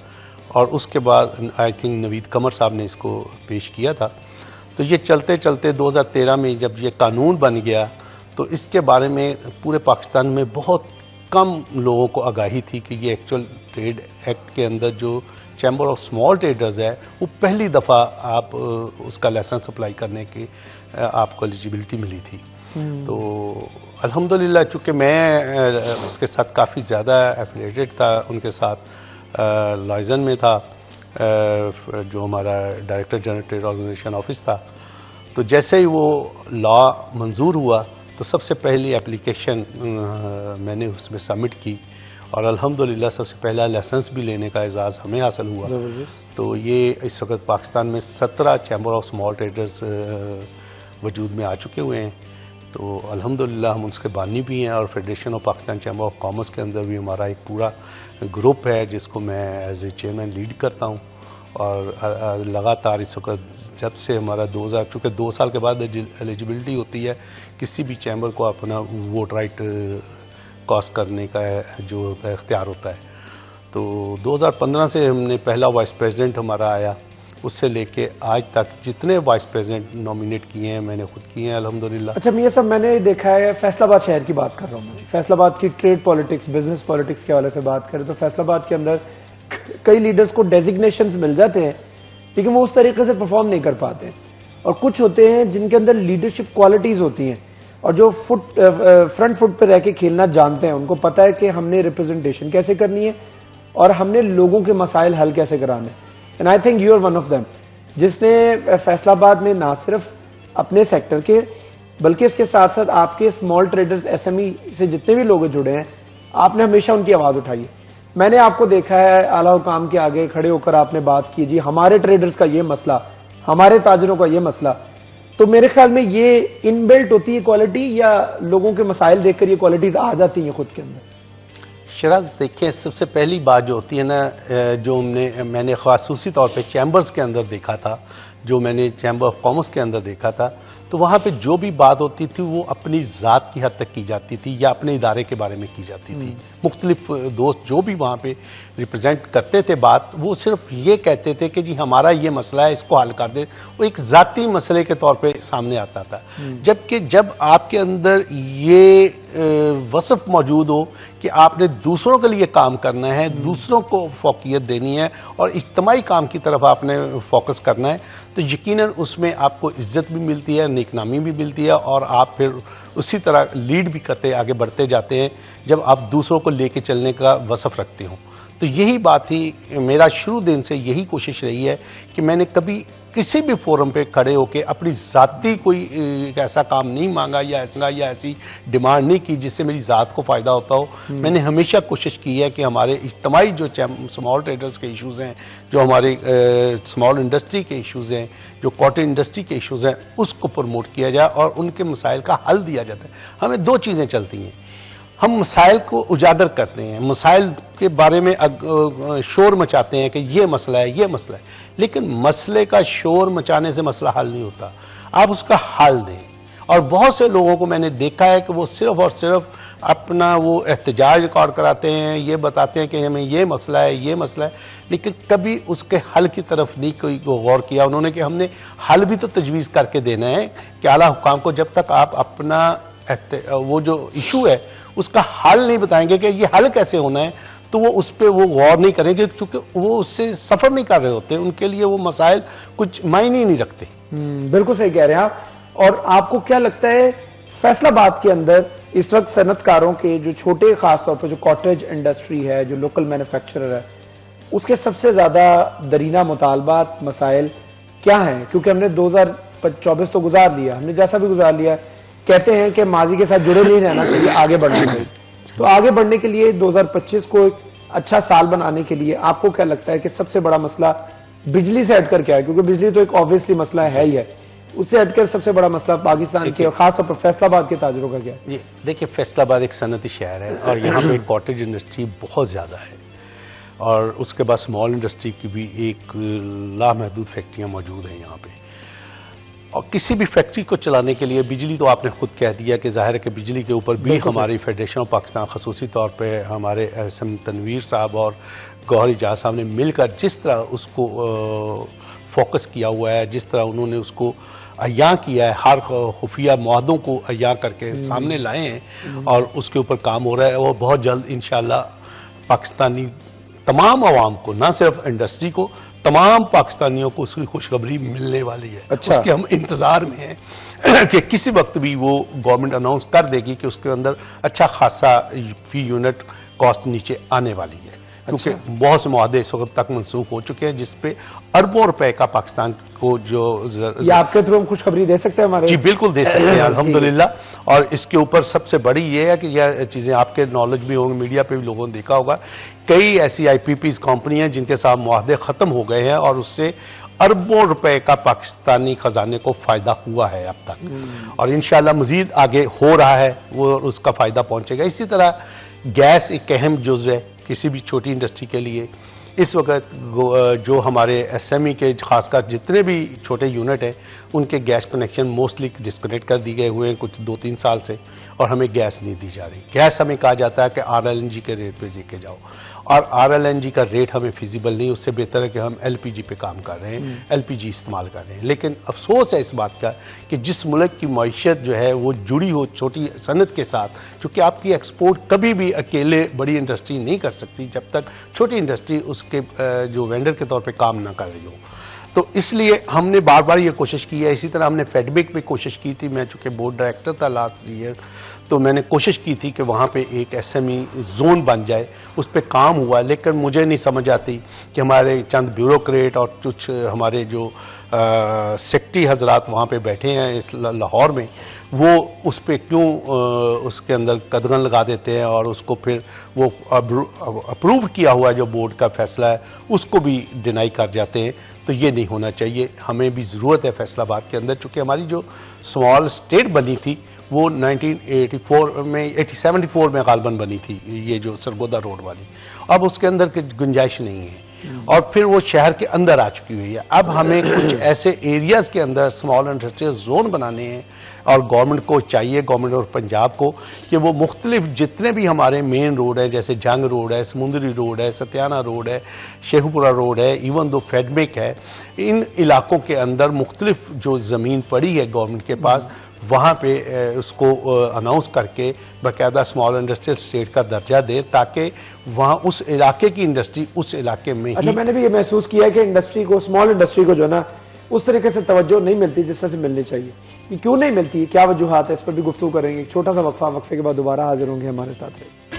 और उसके बाद आई थिंक नवीद कमर साहब ने इसको पेश किया था। तो ये चलते चलते 2013 में जब ये कानून बन गया तो इसके बारे में पूरे पाकिस्तान में बहुत कम लोगों को आगाही थी कि ये एक्चुअल ट्रेड एक्ट के अंदर जो चैम्बर ऑफ स्मॉल ट्रेडर्स है वो पहली दफ़ा आप उसका लाइसेंस अप्लाई करने की आपको एलिजिबिलिटी मिली थी। तो अल्हम्दुलिल्लाह चूँकि मैं उसके साथ काफ़ी ज़्यादा एफिलिएटेड था, उनके साथ लाइजन में था जो हमारा director general trade organisation office था। तो जैसे ही वो लॉ मंजूर हुआ तो सबसे पहली एप्लीकेशन मैंने उसमें सबमिट की और अल्हम्दुलिल्लाह सबसे पहला लाइसेंस भी लेने का एजाज़ हमें हासिल हुआ। तो ये इस वक्त पाकिस्तान में 17 चैम्बर ऑफ स्मॉल ट्रेडर्स वजूद में आ चुके हुए हैं। तो अल्हम्दुलिल्लाह हम उसके बानी भी हैं और federation of Pakistan chamber of commerce के अंदर भी हमारा एक पूरा ग्रुप है जिसको मैं एज ए चेयरमैन लीड करता हूँ। और लगातार इस वक्त जब से हमारा 2000 चूँकि 2 साल के बाद एलिजिबिलिटी होती है किसी भी चैम्बर को अपना वोट राइट कॉस्ट करने का जो होता है इख्तियार होता है। तो 2015 से हमने पहला वाइस प्रेसिडेंट हमारा आया, उससे लेके आज तक जितने वाइस प्रेसिडेंट नॉमिनेट किए हैं मैंने खुद किए हैं अल्हम्दुलिल्लाह। अच्छा ये सब मैंने देखा है, फैसलाबाद शहर की बात कर रहा हूँ मैं, फैसलाबाद की ट्रेड पॉलिटिक्स बिजनेस पॉलिटिक्स के हवाले से बात करें तो फैसलाबाद के अंदर कई लीडर्स को डेजिग्नेशंस मिल जाते हैं लेकिन वो उस तरीके से परफॉर्म नहीं कर पाते, और कुछ होते हैं जिनके अंदर लीडरशिप क्वालिटीज होती हैं और जो फ्रंट फुट पर रह के खेलना जानते हैं, उनको पता है कि हमने रिप्रेजेंटेशन कैसे करनी है और हमने लोगों के मसाइल हल कैसे कराने। And I think you are one of them जिसने फैसलाबाद में ना सिर्फ अपने सेक्टर के बल्कि इसके साथ साथ आपके स्मॉल ट्रेडर्स एसएमई से जितने भी लोग जुड़े हैं आपने हमेशा उनकी आवाज़ उठाई है। मैंने आपको देखा है आला हुकाम के आगे खड़े होकर आपने बात की, जी हमारे ट्रेडर्स का ये मसला, हमारे ताजरों का ये मसला। तो मेरे ख्याल में ये इनबिल्ट होती है क्वालिटी या लोगों के मसाइल देखकर ये क्वालिटीज आ जाती हैं खुद के अंदर? शराज देखिए, सबसे पहली बात जो होती है ना, जो मैंने खासूसी तौर पे चैम्बर्स के अंदर देखा था, जो मैंने चैम्बर ऑफ कॉमर्स के अंदर देखा था, तो वहाँ पे जो भी बात होती थी वो अपनी ज़ात की हद तक की जाती थी या अपने इदारे के बारे में की जाती थी। मुख्तलिफ दोस्त जो भी वहाँ पे रिप्रेजेंट करते थे बात, वो सिर्फ ये कहते थे कि जी हमारा ये मसला है, इसको हल कर दे। वो एक ज़ाती मसले के तौर पे सामने आता था। जबकि जब आपके अंदर ये वसफ मौजूद हो कि आपने दूसरों के लिए काम करना है, दूसरों को फोकियत देनी है और इज्तिमाई काम की तरफ आपने फोकस करना है, तो यकीनन उसमें आपको इज्जत भी मिलती है, नेकनामी भी मिलती है और आप फिर उसी तरह लीड भी करते आगे बढ़ते जाते हैं जब आप दूसरों को लेके चलने का वसफ रखते हो। तो यही बात थी, मेरा शुरू दिन से यही कोशिश रही है कि मैंने कभी किसी भी फोरम पे खड़े होकर अपनी ज़ाती कोई ऐसा काम नहीं मांगा या ऐसी डिमांड नहीं की जिससे मेरी ज़ात को फ़ायदा होता हो। मैंने हमेशा कोशिश की है कि हमारे इज्तिमाई जो स्मॉल ट्रेडर्स के इश्यूज़ हैं, जो हमारे स्मॉल इंडस्ट्री के इश्यूज़ हैं, जो कॉटन इंडस्ट्री के इश्यूज़ हैं, उसको प्रमोट किया जाए और उनके मसाइल का हल दिया जाता है। हमें दो चीज़ें चलती हैं, हम मसाइल को उजागर करते हैं, मसाइल के बारे में शोर मचाते हैं कि ये मसला है, ये मसला है, लेकिन मसले का शोर मचाने से मसला हल नहीं होता। आप उसका हल दें। और बहुत से लोगों को मैंने देखा है कि वो सिर्फ और सिर्फ अपना वो एहतजाज रिकॉर्ड कराते हैं, ये बताते हैं कि हमें ये मसला है, ये मसला है, लेकिन कभी उसके हल की तरफ नहीं कोई गौर किया उन्होंने कि हमने हल भी तो तजवीज़ करके देना है कि आला हुकाम को जब तक आप अपना वो जो इशू है उसका हल नहीं बताएंगे कि ये हल कैसे होना है, तो वो उस पर वो गौर नहीं करेंगे, क्योंकि वो उससे सफ़र नहीं कर रहे होते, उनके लिए वो मसाइल कुछ मायने नहीं रखते। बिल्कुल सही कह रहे हैं आप। और आपको क्या लगता है फैसलाबाद के अंदर इस वक्त सनतकारों के जो छोटे, खासतौर पर जो कॉटेज इंडस्ट्री है, जो लोकल मैन्युफैक्चरर है, उसके सबसे ज्यादा दरीना मुतालबात, मसाइल क्या हैं? क्योंकि हमने 2024 तो गुजार लिया, हमने जैसा भी गुजार लिया, कहते हैं कि माजी के साथ जुड़े नहीं रहना चाहिए, आगे बढ़ना चाहिए। तो आगे बढ़ने के लिए 2025 को एक अच्छा साल बनाने के लिए आपको क्या लगता है कि सबसे बड़ा मसला बिजली से हटकर क्या है? क्योंकि बिजली तो एक ऑब्वियसली मसला है ही है, उससे हटकर सबसे बड़ा मसला पाकिस्तान के और खासतौर पर फैसलाबाद के ताजरों का क्या है? ये देखिए, फैसलाबाद एक सनती शहर है और यहाँ पे कॉटेज इंडस्ट्री बहुत ज़्यादा है और उसके बाद स्मॉल इंडस्ट्री की भी एक लामहदूद फैक्ट्रियाँ मौजूद हैं यहाँ पे। और किसी भी फैक्ट्री को चलाने के लिए बिजली तो आपने खुद कह दिया कि जाहिर है कि बिजली के ऊपर भी हमारी फेडरेशन ऑफ पाकिस्तान, खसूसी तौर पे हमारे एसएम तनवीर साहब और गौहर इजाज साहब ने मिलकर जिस तरह उसको फोकस किया हुआ है, जिस तरह उन्होंने उसको अय्या किया है, हर खुफिया मुआहदों को अय्या करके सामने लाए हैं और उसके ऊपर काम हो रहा है। और बहुत जल्द इंशाअल्लाह पाकिस्तानी तमाम आवाम को, ना सिर्फ इंडस्ट्री को, तमाम पाकिस्तानियों को उसकी खुशखबरी मिलने वाली है। अच्छा। उसके हम इंतजार में हैं कि किसी वक्त भी वो गवर्नमेंट अनाउंस कर देगी कि उसके अंदर अच्छा खासा फी यूनिट कॉस्ट नीचे आने वाली है। क्योंकि बहुत से मुआहदे इस वक्त तक मनसूख हो चुके हैं जिसपे अरबों रुपए का पाकिस्तान को जो ये आपके थ्रू हम खुशखबरी दे सकते हैं हमारे? जी बिल्कुल दे सकते हैं अल्हम्दुलिल्लाह। और इसके ऊपर सबसे बड़ी ये है कि यह चीज़ें आपके नॉलेज भी होंगी, मीडिया पे भी लोगों ने देखा होगा, कई ऐसी IPPs कंपनी हैं जिनके साथ मुआहदे खत्म हो गए हैं और उससे अरबों रुपए का पाकिस्तानी खजाने को फायदा हुआ है अब तक और इंशाल्लाह मजीद आगे हो रहा है, वो उसका फायदा पहुंचेगा। इसी तरह गैस एक अहम जुज़ है किसी भी छोटी इंडस्ट्री के लिए। इस वक्त जो हमारे SME के खासकर जितने भी छोटे यूनिट हैं उनके गैस कनेक्शन मोस्टली डिस्कनेक्ट कर दिए गए हुए हैं कुछ 2-3 साल से और हमें गैस नहीं दी जा रही। गैस हमें कहा जाता है कि RLNG के रेट पे लेके जाओ और RLNG का रेट हमें फिजिबल नहीं, उससे बेहतर है कि हम LPG पे काम कर रहे हैं, LPG इस्तेमाल कर रहे हैं। लेकिन अफसोस है इस बात का कि जिस मुल्क की मईशत जो है वो जुड़ी हो छोटी सनत के साथ, क्योंकि आपकी एक्सपोर्ट कभी भी अकेले बड़ी इंडस्ट्री नहीं कर सकती जब तक छोटी इंडस्ट्री उसके जो वेंडर के तौर पे काम ना कर रही हो। तो इसलिए हमने बार बार ये कोशिश की है। इसी तरह हमने फेडबिक पे कोशिश की थी, मैं चूंकि बोर्ड डायरेक्टर था लास्ट ईयर, तो मैंने कोशिश की थी कि वहाँ पे एक SME जोन बन जाए, उस पर काम हुआ। लेकिन मुझे नहीं समझ आती कि हमारे चंद ब्यूरोक्रेट और कुछ हमारे जो सेक्रेटरी हजरात वहाँ पे बैठे हैं इस लाहौर में, वो उस पर क्यों उसके अंदर कदगन लगा देते हैं और उसको फिर वो अप्रूव किया हुआ जो बोर्ड का फैसला है उसको भी डिनाई कर जाते हैं। तो ये नहीं होना चाहिए। हमें भी ज़रूरत है फैसलाबाद के अंदर, चूँकि हमारी जो स्मॉल स्टेट बनी थी वो 1984 में 74 में गालबन बनी थी, ये जो सरगोदा रोड वाली, अब उसके अंदर की गुंजाइश नहीं है और फिर वो शहर के अंदर आ चुकी हुई है। अब हमें कुछ ऐसे एरियाज के अंदर स्मॉल इंडस्ट्रियल जोन बनाने हैं और गवर्नमेंट को चाहिए, गवर्नमेंट और पंजाब को, कि वो मुख्तलिफ जितने भी हमारे मेन रोड हैं, जैसे जंग रोड है, समुंदरी रोड है, सत्याना रोड है, शेखपुरा रोड है, इवन दो फेडमिक है, इन इलाकों के अंदर मुख्तलिफ जो ज़मीन पड़ी है गवर्नमेंट के पास, वहाँ पे उसको अनाउंस करके बाकायदा स्मॉल इंडस्ट्रियल स्टेट का दर्जा दे, ताकि वहाँ उस इलाके की इंडस्ट्री उस इलाके में अच्छा, मैंने भी ये महसूस किया है कि इंडस्ट्री को, स्मॉल इंडस्ट्री को जो है ना, उस तरीके से तवज्जो नहीं मिलती जिस तरह से मिलनी चाहिए। ये क्यों नहीं मिलती, क्या वजूहात है, इस पर भी गुफ्तगू करेंगे। छोटा सा वक्फा, वक्फे के बाद दोबारा हाजिर होंगे हमारे साथ। रहे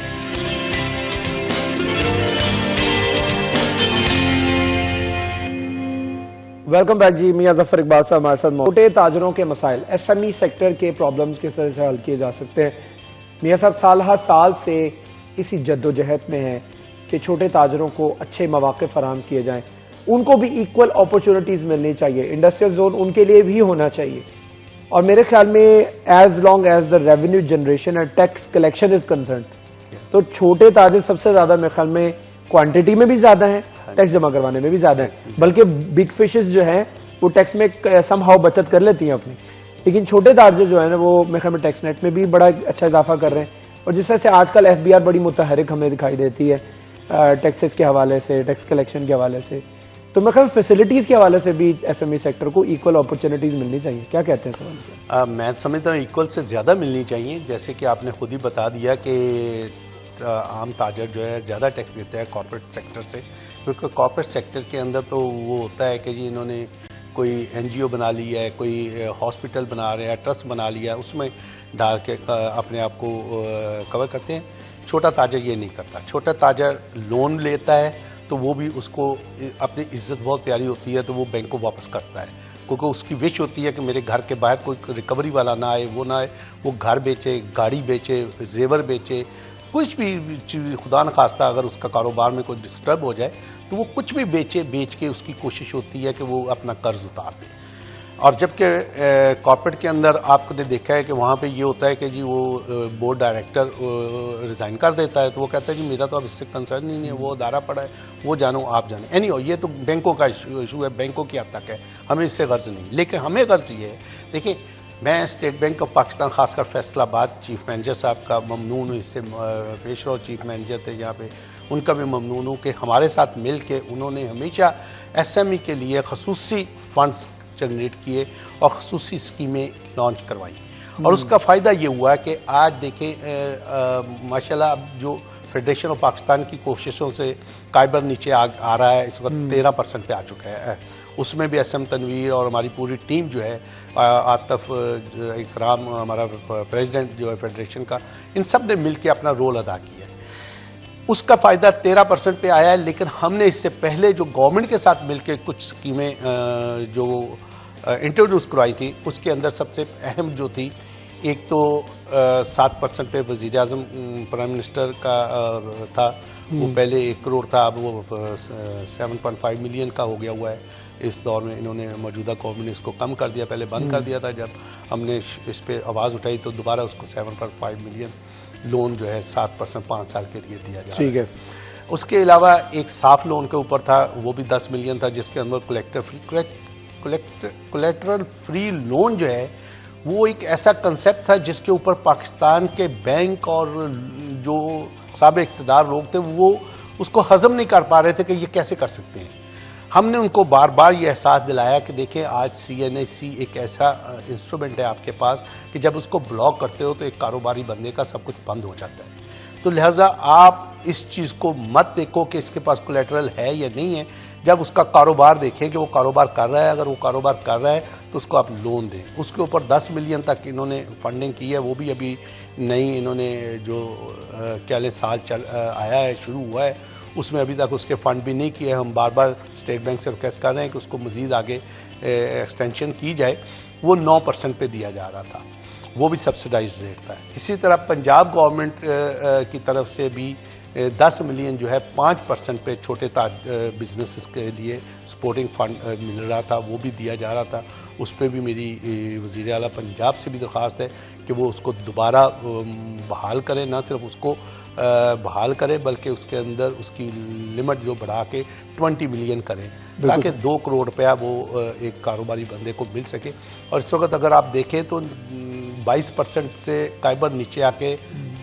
वेलकम बैक जी। मियां जफर इकबाल साहब हमारे साथ। छोटे ताजरों के मसाइल, एसएमई सेक्टर के प्रॉब्लम्स किस तरह से हल किए जा सकते हैं? मियां साहब साल हर साल से इसी जद्दोजहद में है कि छोटे ताजरों को अच्छे मौके फराहम किए जाएं, उनको भी इक्वल अपॉर्चुनिटीज मिलनी चाहिए, इंडस्ट्रियल जोन उनके लिए भी होना चाहिए। और मेरे ख्याल में as long as the revenue generation and tax collection is concern, तो छोटे ताजर सबसे ज्यादा मेरे ख्याल में क्वांटिटी में भी ज्यादा है, टैक्स जमा करवाने में भी ज्यादा है, बल्कि बिग फिशेस जो हैं वो टैक्स में समहाउ बचत कर लेती हैं अपनी, लेकिन छोटे ताजर जो है ना वो मेरे ख्याल में टैक्स नेट में भी बड़ा अच्छा इजाफा कर रहे हैं। और जिस तरह से आजकल एफबीआर बड़ी मुतहरिक हमें दिखाई देती है टैक्सेस के हवाले से, टैक्स कलेक्शन के हवाले से, तो मैं ख्याल फैसिलिटीज के हवाले से भी एसएमई सेक्टर को इक्वल अपॉर्चुनिटीज मिलनी चाहिए। क्या कहते हैं सवाल से? मैं समझता हूँ इक्वल से ज़्यादा मिलनी चाहिए। जैसे कि आपने खुद ही बता दिया कि आम ताजर जो है ज़्यादा टैक्स देता है कॉर्पोरेट सेक्टर से, क्योंकि कॉर्पोरेट सेक्टर के अंदर तो वो होता है कि जी इन्होंने कोई एनजीओ बना ली है, कोई हॉस्पिटल बना रहे हैं, ट्रस्ट बना लिया, उसमें डाल के अपने आप को कवर करते हैं। छोटा ताजर ये नहीं करता। छोटा ताजर लोन लेता है तो वो भी उसको अपनी इज्जत बहुत प्यारी होती है तो वो बैंक को वापस करता है, क्योंकि उसकी विश होती है कि मेरे घर के बाहर कोई रिकवरी वाला ना आए, वो ना आए, वो घर बेचे, गाड़ी बेचे, जेवर बेचे, कुछ भी खुदा न खास्ता अगर उसका कारोबार में कोई डिस्टर्ब हो जाए तो वो कुछ भी बेच के उसकी कोशिश होती है कि वो अपना कर्ज उतार दे। और जबकि कॉर्पोरेट के अंदर आपने देखा है कि वहाँ पे ये होता है कि जी वो बोर्ड डायरेक्टर रिज़ाइन कर देता है, तो वो कहता है जी मेरा तो अब इससे कंसर्न ही नहीं है, वो अदारा पड़ा है, वो जानो आप जाने। एनीवे ये तो बैंकों का इशू है, बैंकों की हद तक है, हमें इससे गर्ज नहीं। लेकिन हमें गर्ज ये है, देखिए मैं स्टेट बैंक ऑफ पाकिस्तान खासकर फैसलाबाद चीफ मैनेजर साहब का ममनून हूँ, इससे पेश रहो चीफ मैनेजर थे यहाँ पे, उनका भी ममनून हूँ कि हमारे साथ मिल के उन्होंने हमेशा एसएमई के लिए खसूसी फंड्स जनरेट किए और खसूसी स्कीमें लॉन्च करवाई। और उसका फ़ायदा ये हुआ कि आज देखें माशाल्लाह अब जो फेडरेशन ऑफ पाकिस्तान की कोशिशों से काइबर नीचे आ रहा है, इस वक्त 13% पे आ चुका है। उसमें भी एसएम तनवीर और हमारी पूरी टीम जो है, आतफ इकराम हमारा प्रेसिडेंट जो है फेडरेशन का, इन सब ने मिल के अपना रोल अदा किया है। उसका फ़ायदा 13% पे आया है। लेकिन हमने इससे पहले जो गवर्नमेंट के साथ मिलकर कुछ स्कीमें जो इंट्रोड्यूस करवाई थी, उसके अंदर सबसे अहम जो थी, एक तो 7% पे वज़ीर आज़म प्राइम मिनिस्टर का था, वो पहले 1 करोड़ था, अब वो 7.5 मिलियन का हो गया हुआ है। इस दौर में इन्होंने मौजूदा गवर्नमेंट ने इसको कम कर दिया, पहले बंद कर दिया था, जब हमने इस पर आवाज़ उठाई तो दोबारा उसको 7.5 मिलियन लोन जो है 7% 5 साल के लिए दिया जा रहा है। उसके अलावा एक साफ लोन के ऊपर था, वो भी 10 मिलियन था, जिसके अंदर कोलेटरल फ्री लोन जो है वो एक ऐसा कंसेप्ट था जिसके ऊपर पाकिस्तान के बैंक और जो साबिक़ इक़्तिदार लोग थे वो उसको हजम नहीं कर पा रहे थे कि ये कैसे कर सकते हैं। हमने उनको बार बार ये एहसास दिलाया कि देखें आज CNAC एक ऐसा इंस्ट्रूमेंट है आपके पास कि जब उसको ब्लॉक करते हो तो एक कारोबारी बंदे का सब कुछ बंद हो जाता है। तो लिहाजा आप इस चीज़ को मत देखो कि इसके पास कोलेटरल है या नहीं है, जब उसका कारोबार देखें कि वो कारोबार कर रहा है, अगर वो कारोबार कर रहा है तो उसको आप लोन दें। उसके ऊपर 10 मिलियन तक इन्होंने फंडिंग की है, वो भी अभी नई इन्होंने जो क्या साल आया है, शुरू हुआ है, उसमें अभी तक उसके फंड भी नहीं किए। हम बार बार स्टेट बैंक से रिक्वेस्ट कर रहे हैं कि उसको मज़ीद आगे एक्सटेंशन की जाए। वो 9% पे दिया जा रहा था, वो भी सब्सिडाइज रेट था। इसी तरह पंजाब गवर्नमेंट की तरफ से भी 10 मिलियन जो है 5% पे छोटे बिजनेसेस के लिए सपोर्टिंग फंड मिल रहा था, वो भी दिया जा रहा था। उस पर भी मेरी वज़ीर आला पंजाब से भी दरख्वास्त है कि वो उसको दोबारा बहाल करें, ना सिर्फ उसको बहाल करें बल्कि उसके अंदर उसकी लिमिट जो बढ़ा के 20 मिलियन करें, ताकि 2 करोड़ रुपया वो एक कारोबारी बंदे को मिल सके। और इस वक्त अगर आप देखें तो 22% से काइबर नीचे आके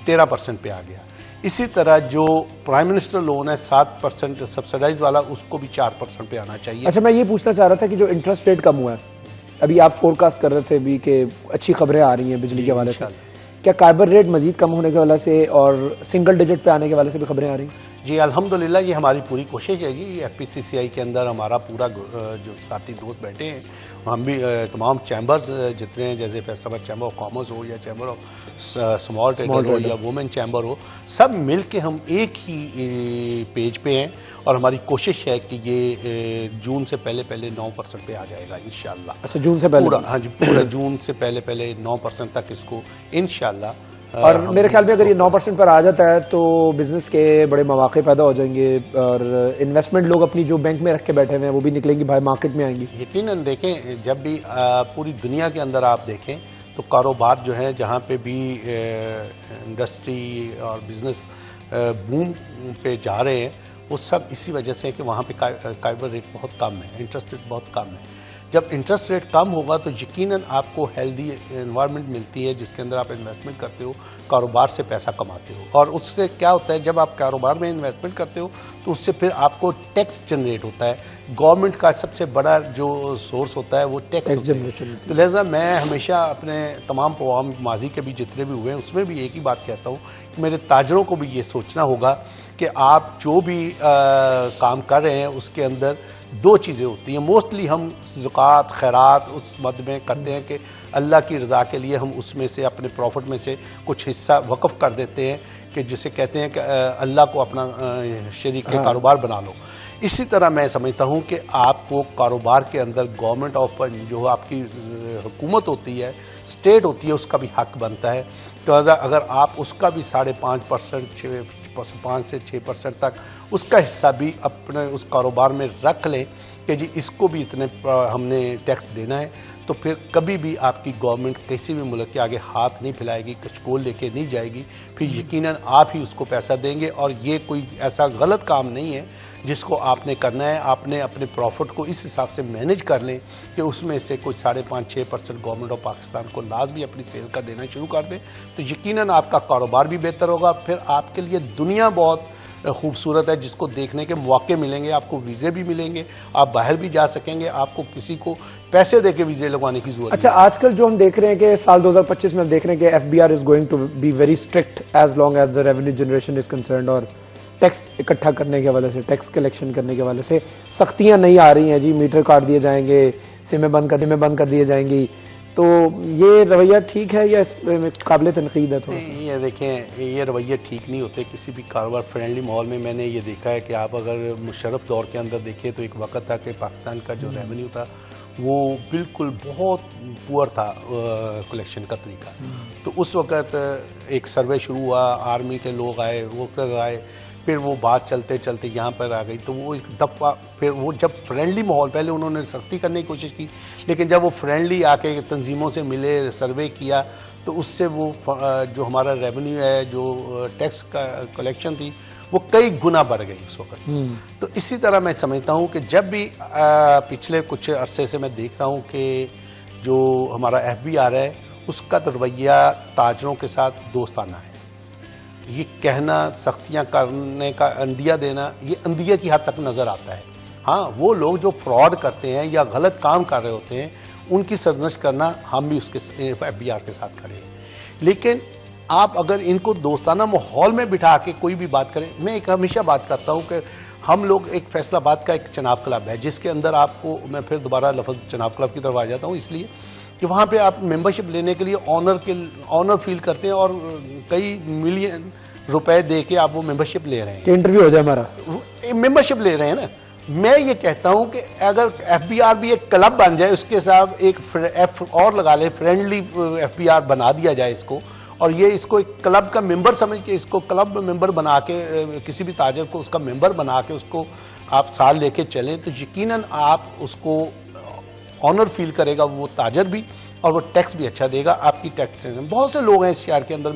13% पे आ गया। इसी तरह जो प्राइम मिनिस्टर लोन है 7% सब्सिडाइज वाला, उसको भी 4% पे आना चाहिए। अच्छा, मैं ये पूछना चाह रहा था कि जो इंटरेस्ट रेट कम हुआ है, अभी आप फोरकास्ट कर रहे थे भी कि अच्छी खबरें आ रही हैं बिजली के हवाले से, क्या काइबर रेट मजीद कम होने के वाले से और सिंगल डिजिट पे आने के वाले से भी खबरें आ रही हैं? जी अल्हम्दुलिल्लाह, ये हमारी पूरी कोशिश है जी। FPCCI के अंदर हमारा पूरा जो साथी दोस्त बैठे हैं हम भी तमाम चैम्बर्स जितने हैं, जैसे फैसलाबाद चैम्बर ऑफ कॉमर्स हो या चैम्बर ऑफ स्मॉल ट्रेडर हो या वुमेन चैम्बर हो, सब मिल के हम एक ही पेज पे हैं और हमारी कोशिश है कि ये जून से पहले 9% पे आ जाएगा इंशाल्लाह। अच्छा, जून से पहले? पूरा, हाँ जी, पूरा जून से पहले 9% तक इसको इंशाल्लाह। और मेरे ख्याल में अगर ये 9% पर आ जाता है तो बिजनेस के बड़े मौके पैदा हो जाएंगे और इन्वेस्टमेंट लोग अपनी जो बैंक में रख के बैठे हुए हैं वो भी निकलेंगी, भाई मार्केट में आएंगी। यकीनन देखें, जब भी पूरी दुनिया के अंदर आप देखें तो कारोबार जो है, जहाँ पे भी इंडस्ट्री और बिजनेस बूम पे जा रहे हैं, वो सब इसी वजह से है कि वहाँ पे काइबर रेट बहुत कम है, इंटरेस्ट रेट बहुत कम है। जब इंटरेस्ट रेट कम होगा तो यकीनन आपको हेल्दी एनवायरनमेंट मिलती है जिसके अंदर आप इन्वेस्टमेंट करते हो, कारोबार से पैसा कमाते हो। और उससे क्या होता है, जब आप कारोबार में इन्वेस्टमेंट करते हो तो उससे फिर आपको टैक्स जनरेट होता है। गवर्नमेंट का सबसे बड़ा जो सोर्स होता है वो टैक्स जनरेशन। तो लिहाजा मैं हमेशा अपने तमाम प्रोग्राम माजी के भी जितने भी हुए हैं उसमें भी एक ही बात कहता हूँ कि मेरे ताजरों को भी ये सोचना होगा कि आप जो भी काम कर रहे हैं उसके अंदर दो चीज़ें होती हैं। मोस्टली हम ज़कात खैरात उस मद में करते हैं कि अल्लाह की रज़ा के लिए हम उसमें से अपने प्रॉफिट में से कुछ हिस्सा वक्फ कर देते हैं, कि जिसे कहते हैं कि अल्लाह को अपना शरीक कारोबार बना लो। इसी तरह मैं समझता हूँ कि आपको कारोबार के अंदर गवर्नमेंट ऑफ जो आपकी हुकूमत होती है, स्टेट होती है, उसका भी हक बनता है। तो अगर आप उसका भी 5.5%, 5 से 6% तक उसका हिस्सा भी अपने उस कारोबार में रख लें कि जी इसको भी इतने हमने टैक्स देना है, तो फिर कभी भी आपकी गवर्नमेंट किसी भी मुल्क के आगे हाथ नहीं फैलाएगी, कचकोल लेके नहीं जाएगी, फिर यकीनन आप ही उसको पैसा देंगे। और ये कोई ऐसा गलत काम नहीं है जिसको आपने करना है। आपने अपने प्रॉफिट को इस हिसाब से मैनेज कर लें कि उसमें से कुछ 5.5-6% गवर्नमेंट ऑफ पाकिस्तान को लाजमी अपनी सेल का देना शुरू कर दें, तो यकीनन आपका कारोबार भी बेहतर होगा। फिर आपके लिए दुनिया बहुत खूबसूरत है जिसको देखने के मौके मिलेंगे, आपको वीज़े भी मिलेंगे, आप बाहर भी जा सकेंगे, आपको किसी को पैसे देके वीज़े लगवाने की जरूरत। अच्छा, आजकल जो हम देख रहे हैं कि साल 2025 में हम देख रहे हैं कि FBR is going to be very strict as long as the revenue generation is concerned, और टैक्स इकट्ठा करने के हवाले से, टैक्स कलेक्शन करने के हवाले से सख्तियां नहीं आ रही हैं जी। मीटर काट दिए जाएंगे, सिमें बंद कर दिए जाएंगी, तो ये रवैया ठीक है या इसमें काबिल तनकीद है? थोड़ा ये देखें, ये रवैये ठीक नहीं होते किसी भी कारोबार फ्रेंडली माहौल में। मैंने ये देखा है कि आप अगर मुशर्रफ दौर के अंदर देखिए तो एक वक्त था कि पाकिस्तान का जो रेवेन्यू था वो बिल्कुल बहुत पुअर था कलेक्शन का तरीका। तो उस वक्त एक सर्वे शुरू हुआ, आर्मी के लोग आए, वो आए, फिर वो बात चलते चलते यहाँ पर आ गई। तो वो एक दफ़ा फिर वो जब फ्रेंडली माहौल, पहले उन्होंने सख्ती करने की कोशिश की, लेकिन जब वो फ्रेंडली आके तंजीमों से मिले, सर्वे किया, तो उससे वो जो हमारा रेवेन्यू है, जो टैक्स का कलेक्शन थी, वो कई गुना बढ़ गई उस वक्त। तो इसी तरह मैं समझता हूँ कि जब भी पिछले कुछ अरसे से मैं देख रहा हूँ कि जो हमारा FBR है उसका तो रवैया ताजरों के साथ दोस्ताना है। ये कहना, सख्तियां करने का अंदिया देना, ये अंदिया की हद तक नजर आता है। हाँ, वो लोग जो फ्रॉड करते हैं या गलत काम कर रहे होते हैं उनकी सरजश करना, हम भी उसके FBR के साथ खड़े हैं। लेकिन आप अगर इनको दोस्ताना माहौल में बिठा के कोई भी बात करें, मैं एक हमेशा बात करता हूं कि हम लोग एक फैसलाबाद का एक चनाब क्लब है जिसके अंदर आपको, मैं फिर दोबारा लफ्ज़ चनाब क्लब की तरफ आ जाता हूं, इसलिए कि वहाँ पे आप मेंबरशिप लेने के लिए ऑनर फील करते हैं और कई मिलियन रुपए दे के आप वो मेंबरशिप ले रहे हैं। इंटरव्यू हो जाए हमारा, मेंबरशिप ले रहे हैं ना। मैं ये कहता हूं कि अगर FBR भी एक क्लब बन जाए, उसके साथ एक F और लगा ले, फ्रेंडली FBR बना दिया जाए इसको, और ये इसको एक क्लब का मेंबर समझ के, इसको क्लब मेंबर बना के, किसी भी ताजर को उसका मेंबर बना के उसको आप साल लेके चलें, तो यकीनन आप उसको ऑनर फील करेगा वो ताजर भी, और वो टैक्स भी अच्छा देगा। आपकी टैक्स बहुत से लोग हैं इस शहर के अंदर,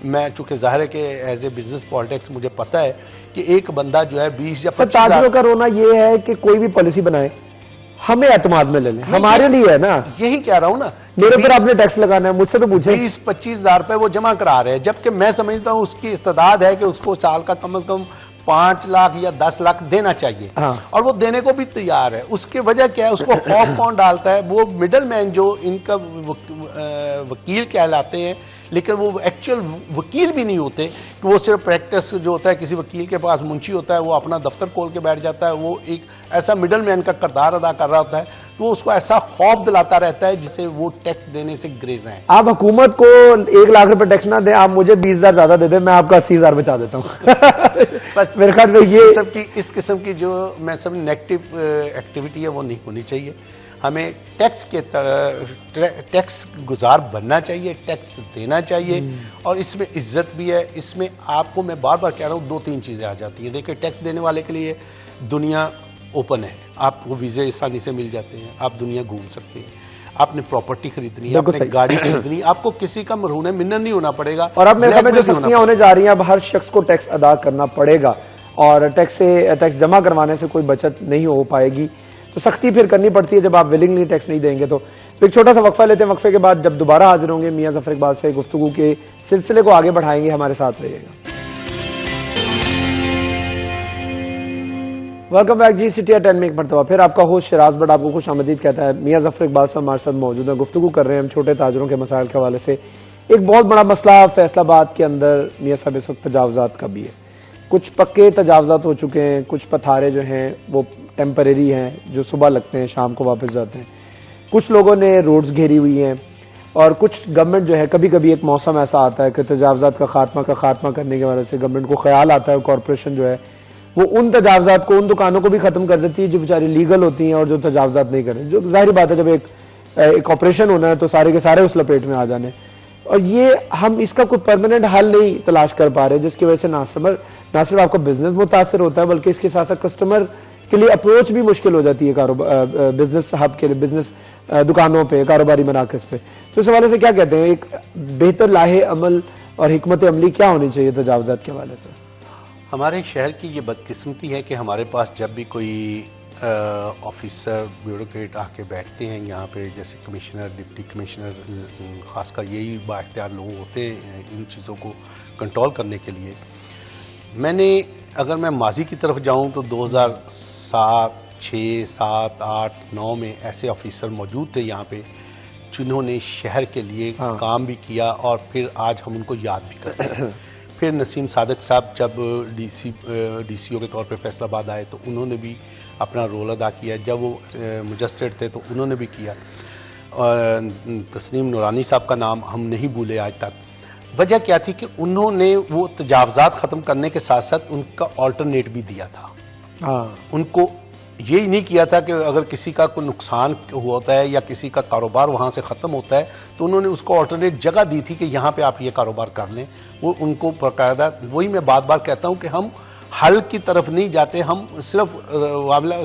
मैं चूंकि जाहिर है कि एज ए बिजनेस पॉलिटिक्स मुझे पता है कि एक बंदा जो है 20 या 25 ताजरों का रोना ये है कि कोई भी पॉलिसी बनाए हमें एतमाद में ले लें, हमारे लिए है ना। यही कह रहा हूं ना, मेरे पर आपने टैक्स लगाना है, मुझसे तो पूछे। 20-25 हज़ार रुपए वो जमा करा रहे हैं, जबकि मैं समझता हूं उसकी इस्तेदाद है कि उसको साल का कम से कम 5 लाख या 10 लाख देना चाहिए। हाँ। और वो देने को भी तैयार है। उसकी वजह क्या है, उसको खौफ कौन डालता है? वो मिडल मैन जो इनका वकील कहलाते हैं, लेकिन वो एक्चुअल वकील भी नहीं होते, कि वो सिर्फ प्रैक्टिस जो होता है, किसी वकील के पास मुंशी होता है, वो अपना दफ्तर खोल के बैठ जाता है, वो एक ऐसा मिडल मैन का किरदार अदा कर रहा होता है। तो वो उसको ऐसा खौफ दिलाता रहता है जिसे वो टैक्स देने से ग्रेज हैं। आप हुकूमत को 1 लाख रुपए टैक्स ना दें, आप मुझे 20,000 ज्यादा दे दें, मैं आपको 80,000 बचा देता हूं। बस मेरे ख्याल में ये इस किस्म की जो मैं सब नेगेटिव एक्टिविटी है वो नहीं होनी चाहिए। हमें टैक्स के टैक्स गुजार बनना चाहिए, टैक्स देना चाहिए, और इसमें इज्जत भी है। इसमें आपको मैं बार बार कह रहा हूं 2-3 चीजें आ जाती हैं। देखिए, टैक्स देने वाले के लिए दुनिया ओपन है, आपको वीजे आसानी से मिल जाते हैं, आप दुनिया घूम सकते हैं, आपने प्रॉपर्टी खरीदनी है, आपने गाड़ी खरीदनी, आपको किसी का मरहून मिन्नत नहीं होना पड़ेगा। और अब मेरे में जो सख्तियां होने जा रही हैं, अब हर शख्स को टैक्स अदा करना पड़ेगा और टैक्स जमा करवाने से कोई बचत नहीं हो पाएगी। तो सख्ती फिर करनी पड़ती है जब आप विलिंगली टैक्स नहीं देंगे। तो एक छोटा सा वक्फा लेते हैं, वक्फे के बाद जब दोबारा हाजिर होंगे मियां जफर इकबाल से गुफ्तगू के सिलसिले को आगे बढ़ाएंगे। हमारे साथ रहिएगा। वेलकम बैक जी सिटी 10 में एक मरतबा फिर आपका होस्ट शराज बट आपको खुश आमदीद कहता है। मियां जफर इकबाल साहब हमारे साथ मौजूद हैं, गुफ्तगू कर रहे हैं हम छोटे ताजरों के मसाइल के हवाले से। एक बहुत बड़ा मसला फैसलाबाद के अंदर मियां साहब इस वक्त तजावजात का भी है। कुछ पक्के तजावजात हो चुके हैं, कुछ पथारे जो हैं वो टेम्परेरी हैं, जो सुबह लगते हैं शाम को वापस जाते हैं। कुछ लोगों ने रोड्स घेरी हुई हैं, और कुछ गवर्नमेंट जो है कभी कभी एक मौसम ऐसा आता है कि तजावजात का खात्मा करने के वजह से गवर्नमेंट को ख्याल आता है, कॉरपोरेशन जो है वो उन तजावजात को, उन दुकानों को भी खत्म कर देती है जो बेचारी लीगल होती हैं और जो तजावजात नहीं कर रहे। जो जाहिर बात है, जब एक ऑपरेशन होना है तो सारे के सारे उस लपेट में आ जाने, और ये हम इसका कोई परमानेंट हल नहीं तलाश कर पा रहे, जिसकी वजह से ना सिर्फ आपका बिजनेस मुतासर होता है बल्कि इसके साथ साथ कस्टमर के लिए अप्रोच भी मुश्किल हो जाती है बिजनेस हब के लिए, बिजनेस दुकानों पे, कारोबारी मराकज पे। तो इस हवाले से क्या कहते हैं, एक बेहतर लाहे अमल और हिकमत अमली क्या होनी चाहिए तजावजात के हवाले से? हमारे शहर की ये बदकिस्मती है कि हमारे पास जब भी कोई ऑफिसर ब्यूरोक्रेट आके बैठते हैं यहाँ पे, जैसे कमिश्नर, डिप्टी कमिश्नर, खासकर यही बाइख्तियार लोग होते हैं इन चीज़ों को कंट्रोल करने के लिए। अगर मैं माजी की तरफ जाऊँ तो 2007, 6, 7, 8, 9 में ऐसे ऑफिसर मौजूद थे यहाँ पे जिन्होंने शहर के लिए काम भी किया, और फिर आज हम उनको याद भी करते हैं। फिर नसीम सादिक साहब जब डीसीओ के तौर पे फैसलाबाद आए तो उन्होंने भी अपना रोल अदा किया। जब वो मजिस्ट्रेट थे तो उन्होंने भी किया। और तस्नीम नूरानी साहब का नाम हम नहीं भूले आज तक। वजह क्या थी कि उन्होंने वो तजावजात ख़त्म करने के साथ साथ उनका ऑल्टरनेट भी दिया था। उनको ये नहीं किया था कि अगर किसी का कोई नुकसान होता है या किसी का कारोबार वहाँ से ख़त्म होता है तो उन्होंने उसको ऑल्टरनेट जगह दी थी कि यहाँ पे आप ये कारोबार कर लें। वो उनको बाकायदा, वही मैं बार बार कहता हूँ कि हम हल की तरफ नहीं जाते, हम सिर्फ वावला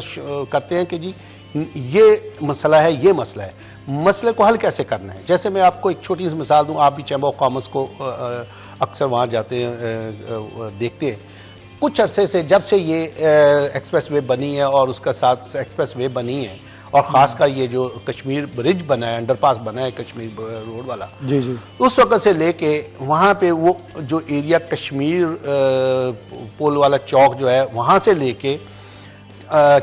करते हैं कि जी ये मसला है, ये मसला है, मसले को हल कैसे करना है। जैसे मैं आपको एक छोटी सी मिसाल दूँ, आप भी चैम्बर ऑफ कॉमर्स को अक्सर वहाँ जाते हैं, देखते हैं। कुछ अरसे से जब से ये एक्सप्रेस वे बनी है और उसका साथ एक्सप्रेस वे बनी है, और ख़ासकर ये जो कश्मीर ब्रिज बना है, अंडरपास बना है कश्मीर रोड वाला, जी जी, उस वक्त से लेके वहाँ पे वो जो एरिया कश्मीर पुल वाला चौक जो है वहाँ से लेके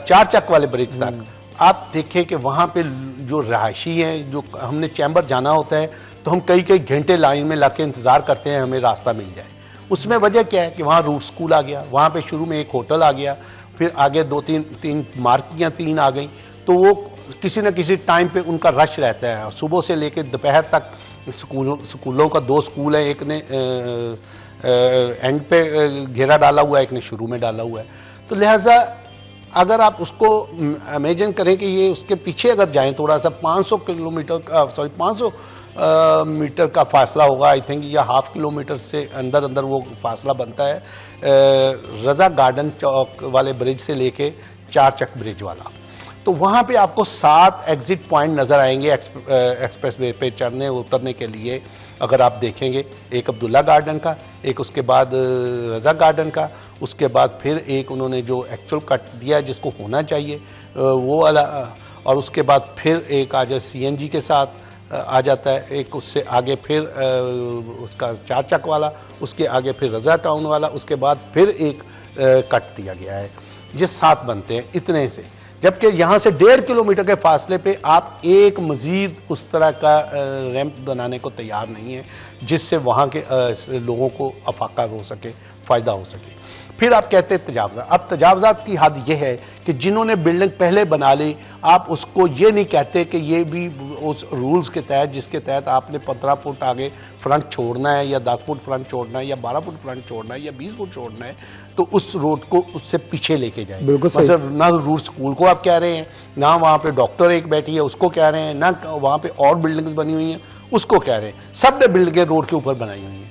4 चक वाले ब्रिज तक आप देखें कि वहाँ पे जो रहायशी हैं, जो हमने चैम्बर जाना होता है तो हम कई घंटे लाइन में लग के इंतज़ार करते हैं हमें रास्ता मिल जाए। उसमें वजह क्या है कि वहाँ रूट स्कूल आ गया, वहाँ पे शुरू में एक होटल आ गया, फिर आगे 2-3 मार्केटियाँ 3 आ गई, तो वो किसी न किसी टाइम पे उनका रश रहता है। सुबह से लेकर दोपहर तक स्कूलों का 2 स्कूल है, एक ने एंड पे घेरा डाला हुआ है, एक ने शुरू में डाला हुआ है। तो लिहाजा अगर आप उसको इमेजिन करें कि ये उसके पीछे अगर जाएं थोड़ा सा 500 मीटर का फासला होगा, आई थिंक, या ½ किलोमीटर से अंदर वो फासला बनता है रजा गार्डन चौक वाले ब्रिज से लेके 4 चक ब्रिज वाला। तो वहाँ पे आपको 7 एग्जिट पॉइंट नज़र आएंगे एक्सप्रेस वे पे चढ़ने उतरने के लिए। अगर आप देखेंगे, एक अब्दुल्ला गार्डन का, एक उसके बाद रजा गार्डन का, उसके बाद फिर एक उन्होंने जो एक्चुअल कट दिया जिसको होना चाहिए वो वाला, और उसके बाद फिर एक आ जाए CNG के साथ आ जाता है, एक उससे आगे फिर उसका 4 चक वाला, उसके आगे फिर रजा टाउन वाला, उसके बाद फिर एक कट दिया गया है। ये 7 बनते हैं इतने से, जबकि यहाँ से 1.5 किलोमीटर के फासले पे आप एक मजीद उस तरह का रैंप बनाने को तैयार नहीं है जिससे वहाँ के लोगों को अफाका हो सके, फ़ायदा हो सके। फिर आप कहते हैं तजावजात। अब तजावजात की हद यह है कि जिन्होंने बिल्डिंग पहले बना ली, आप उसको ये नहीं कहते कि ये भी उस रूल्स के तहत जिसके तहत आपने 15 फुट आगे फ्रंट छोड़ना है या 10 फुट फ्रंट छोड़ना है या 12 फुट फ्रंट छोड़ना है या 20 फुट छोड़ना है, तो उस रोड को उससे पीछे लेके जाए। मतलब ना रूट स्कूल को आप कह रहे हैं, ना वहां पे डॉक्टर एक बैठी है उसको कह रहे हैं, ना वहां पे और बिल्डिंग्स बनी हुई हैं उसको कह रहे हैं। सब ने बिल्डिंगें रोड के ऊपर बनाई हुई हैं,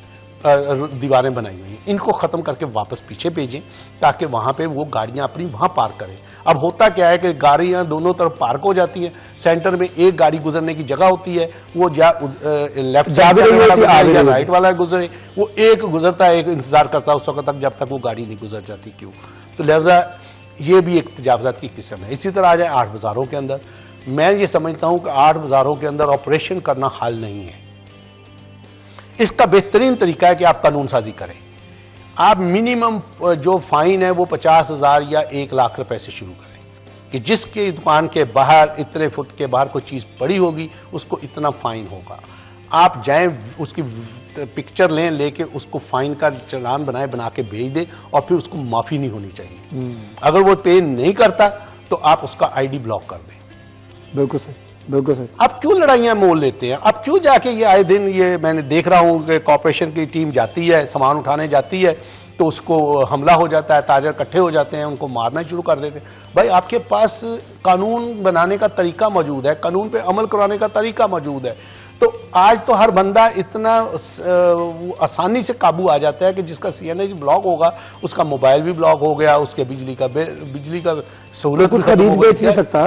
दीवारें बनाई हुई हैं। इनको खत्म करके वापस पीछे भेजें ताकि वहां पे वो गाड़ियां अपनी वहां पार्क करें। अब होता क्या है कि गाड़ियां दोनों तरफ पार्क हो जाती हैं, सेंटर में एक गाड़ी गुजरने की जगह होती है, वो लेफ्ट साइड या राइट वाला गुजरे, वो एक गुजरता है, एक इंतजार करता है उस वक्त तक जब तक वो गाड़ी नहीं गुजर जाती। क्यों? तो लिहाजा ये भी एक तजावजात की किस्म है। इसी तरह आ जाए 8 बाजारों के अंदर, मैं ये समझता हूं कि 8 बाजारों के अंदर ऑपरेशन करना हल नहीं है। इसका बेहतरीन तरीका है कि आप कानून साजी करें। आप मिनिमम जो फाइन है वो 50,000 या 1 लाख रुपए से शुरू करें कि जिसकी दुकान के बाहर इतने फुट के बाहर कोई चीज पड़ी होगी उसको इतना फाइन होगा। आप जाएं उसकी पिक्चर लें, लेके उसको फाइन का चालान बना के भेज दें और फिर उसको माफी नहीं होनी चाहिए। अगर वो पे नहीं करता तो आप उसका आईडी ब्लॉक कर दें। बिल्कुल सही, बिल्कुल सही। आप क्यों लड़ाइयां मोल लेते हैं? आप क्यों जाके ये आए दिन ये मैंने देख रहा हूं कि कॉर्पोरेशन की टीम जाती है, सामान उठाने जाती है तो उसको हमला हो जाता है, ताजर इकट्ठे हो जाते हैं, उनको मारना शुरू कर देते हैं। भाई आपके पास कानून बनाने का तरीका मौजूद है, कानून पे अमल कराने का तरीका मौजूद है। तो आज तो हर बंदा इतना आसानी से काबू आ जाता है कि जिसका सीएनजी ब्लॉक होगा उसका मोबाइल भी ब्लॉक हो गया, उसके बिजली का सहूलत कुछ खरीद बेच नहीं सकता,